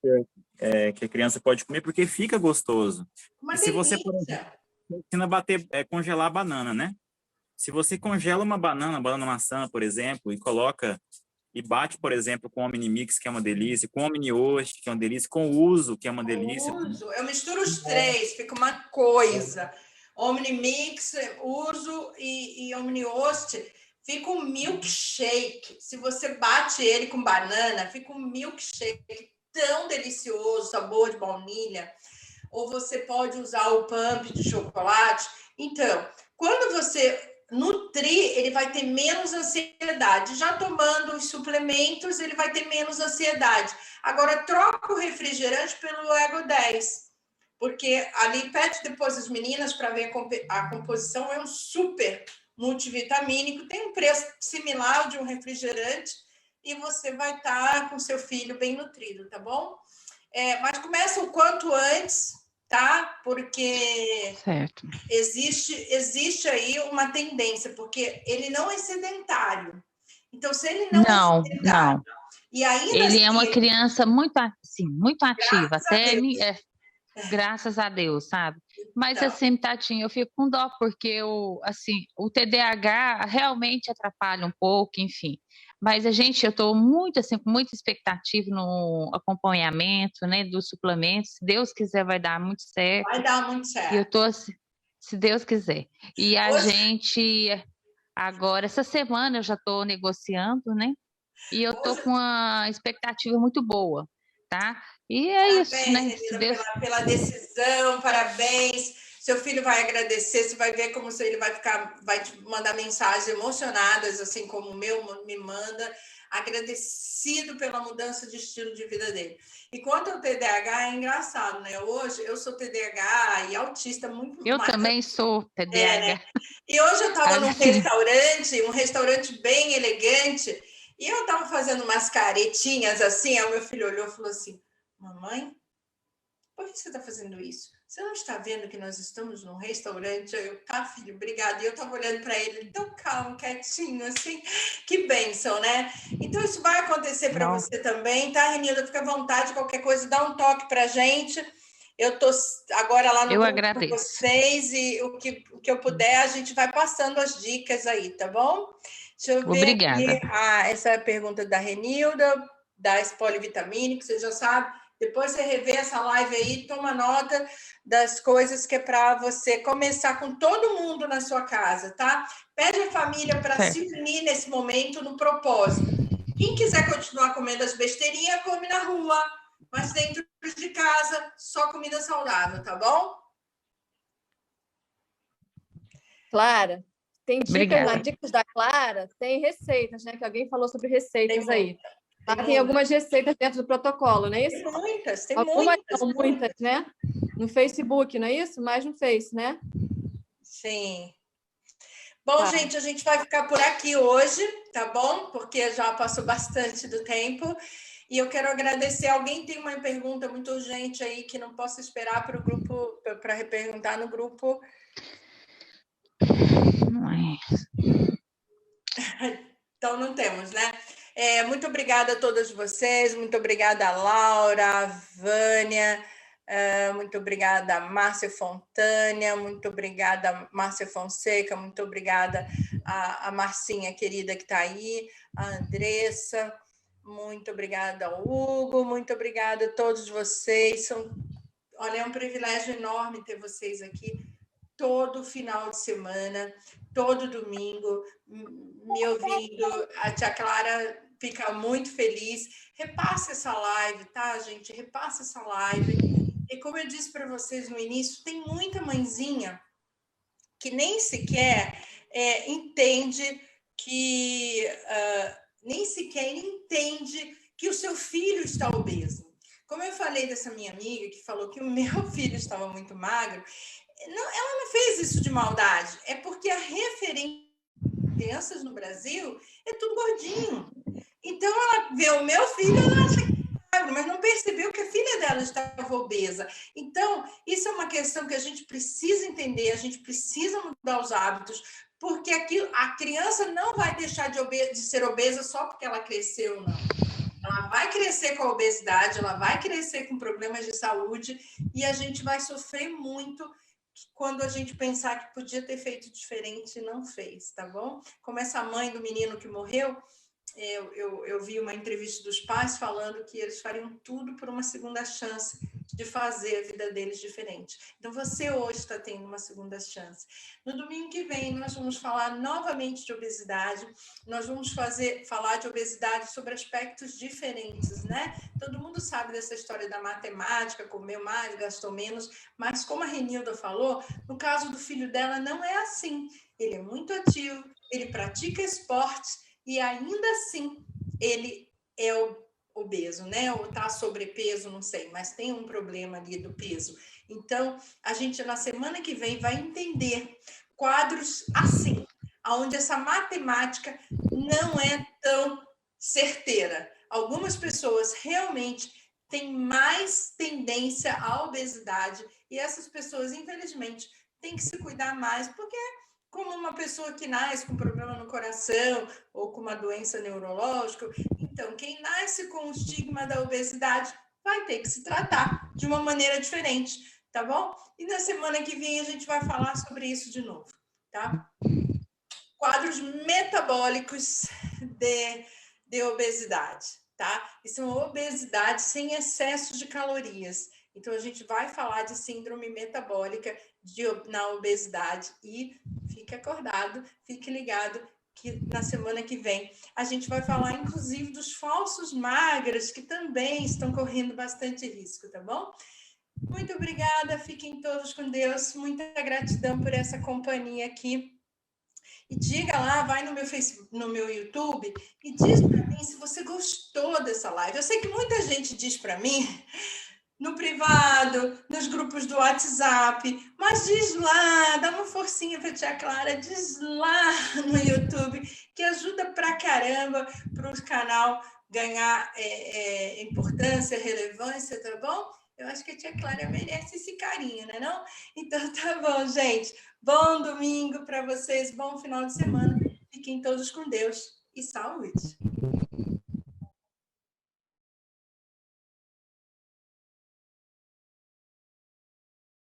que a criança pode comer, porque fica gostoso. Uma e se delícia. você, por exemplo, ensina a congelar a banana, né? Se você congela uma banana maçã, por exemplo, e bate, por exemplo, com o Omnimix, que é uma delícia, com o Omniost, que é uma delícia, com o Uso, que é uma delícia. Eu misturo os três, fica uma coisa. Omnimix, Uso e Omniost, fica um milkshake. Se você bate ele com banana, fica um milkshake tão delicioso, sabor de baunilha. Ou você pode usar o pump de chocolate. Então, quando você nutrir, ele vai ter menos ansiedade. Já tomando os suplementos, ele vai ter menos ansiedade. Agora, troca o refrigerante pelo Ego 10. Porque ali, pede depois as meninas para ver a composição, é um super multivitamínico, tem um preço similar de um refrigerante e você vai estar com seu filho bem nutrido, tá bom? Mas começa o quanto antes, tá? Porque certo. Existe aí uma tendência, porque ele não é sedentário. Então, se ele é sedentário, E ainda Ele é assim, uma criança muito, assim, muito ativa, graças a até Deus. graças a Deus, sabe? Mas Então, assim, tadinho, eu fico com dó porque o TDAH realmente atrapalha um pouco, enfim. Mas eu estou muito assim, com muita expectativa no acompanhamento, né, dos suplementos. Se Deus quiser, vai dar muito certo. vai dar muito E eu certo. tô assim, se Deus quiser. E a Hoje, gente agora, essa semana eu já estou negociando, né? E eu tô hoje com uma expectativa muito boa, tá? E é isso, parabéns, né? Se Renilda, Deus pela decisão, parabéns. Seu filho vai agradecer, você vai ver como ele vai te mandar mensagens emocionadas, assim como o meu me manda, agradecido pela mudança de estilo de vida dele. E quanto ao TDAH, é engraçado, né? Hoje eu sou TDAH e autista muito eu mais. também sou Né? TDAH. E hoje eu estava num Assim, restaurante, um restaurante bem elegante, e eu estava fazendo umas caretinhas assim, aí o meu filho olhou e falou assim, mamãe, por que você está fazendo isso? Você não está vendo que nós estamos num restaurante? Eu, tá, filho, obrigada. E eu estava olhando para ele, tão calmo, quietinho, assim. Que bênção, né? Então, isso vai acontecer para não, você também, tá, Renilda? Fica à vontade, qualquer coisa, dá um toque para a gente. Eu estou agora lá no eu grupo com agradeço. vocês e o que eu puder, a gente vai passando as dicas aí, tá bom? Deixa eu ver aqui. Obrigada. Ah, essa é a pergunta da Renilda, da Polivitamínico, você já sabe. Depois você revê essa live aí, toma nota das coisas que é para você começar com todo mundo na sua casa, tá? Pede a família para se unir nesse momento no propósito. Quem quiser continuar comendo as besteirinhas, come na rua, mas dentro de casa, só comida saudável, tá bom? Clara, tem dicas, Obrigada. nas dicas da Clara, tem receitas, né? Que alguém falou sobre receitas aí. Tem algumas receitas dentro do protocolo, não é isso? Tem algumas, muitas. Não, muitas, né? No Facebook, não é isso? Mais no Face, né? Sim. Bom, gente, a gente vai ficar por aqui hoje, tá bom? Porque já passou bastante do tempo. E eu quero agradecer. Alguém tem uma pergunta muito urgente aí que não posso esperar para o grupo, para reperguntar no grupo? Não é. Então, não temos, né? Muito obrigada a todas vocês, muito obrigada a Laura, a Vânia, muito obrigada a Márcia Fontânia, muito obrigada a Márcia Fonseca, muito obrigada a Marcinha querida que está aí, a Andressa, muito obrigada ao Hugo, muito obrigada a todos vocês. Olha, é um privilégio enorme ter vocês aqui todo final de semana, todo domingo, me ouvindo. A tia Clara fica muito feliz. Repassa essa live, tá, gente? Repassa essa live. E como eu disse para vocês no início, tem muita mãezinha que nem sequer entende que que o seu filho está obeso. Como eu falei dessa minha amiga que falou que o meu filho estava muito magro, ela não fez isso de maldade, é porque a referência de crianças no Brasil é tudo gordinho. Então ela vê o meu filho, ela acha que é magro, mas não percebeu que a filha dela estava obesa. Então, isso é uma questão que a gente precisa entender, a gente precisa mudar os hábitos, porque a criança não vai deixar de ser obesa só porque ela cresceu, não. Ela vai crescer com a obesidade, ela vai crescer com problemas de saúde e a gente vai sofrer muito quando a gente pensar que podia ter feito diferente e não fez, tá bom? Como essa mãe do menino que morreu, eu vi uma entrevista dos pais falando que eles fariam tudo por uma segunda chance de fazer a vida deles diferente. Então, você hoje está tendo uma segunda chance. No domingo que vem, nós vamos falar novamente de obesidade. Nós vamos falar de obesidade sobre aspectos diferentes, né? Todo mundo sabe dessa história da matemática, comeu mais, gastou menos, mas como a Renilda falou, no caso do filho dela não é assim. Ele é muito ativo, ele pratica esporte, e ainda assim ele é obeso, né? Ou está sobrepeso, não sei, mas tem um problema ali do peso. Então, a gente na semana que vem vai entender quadros assim, onde essa matemática não é tão certeira. Algumas pessoas realmente têm mais tendência à obesidade e essas pessoas, infelizmente, têm que se cuidar mais, porque como uma pessoa que nasce com problema no coração ou com uma doença neurológica. Então, quem nasce com o estigma da obesidade vai ter que se tratar de uma maneira diferente, tá bom? E na semana que vem a gente vai falar sobre isso de novo, tá? Quadros metabólicos de obesidade, tá? Isso é uma obesidade sem excesso de calorias. Então, a gente vai falar de síndrome metabólica na obesidade e fique acordado, fique ligado que na semana que vem a gente vai falar, inclusive, dos falsos magros, que também estão correndo bastante risco, tá bom? Muito obrigada, fiquem todos com Deus, muita gratidão por essa companhia aqui. E diga lá, vai no meu Facebook, no meu YouTube e diz para mim se você gostou dessa live. Eu sei que muita gente diz para mim no privado, nos grupos do WhatsApp, mas diz lá, dá uma forcinha para a tia Clara, diz lá no YouTube, que ajuda pra caramba para o canal ganhar importância, relevância, tá bom? Eu acho que a tia Clara merece esse carinho, né não? Então tá bom, gente. Bom domingo para vocês, bom final de semana. Fiquem todos com Deus e saúde.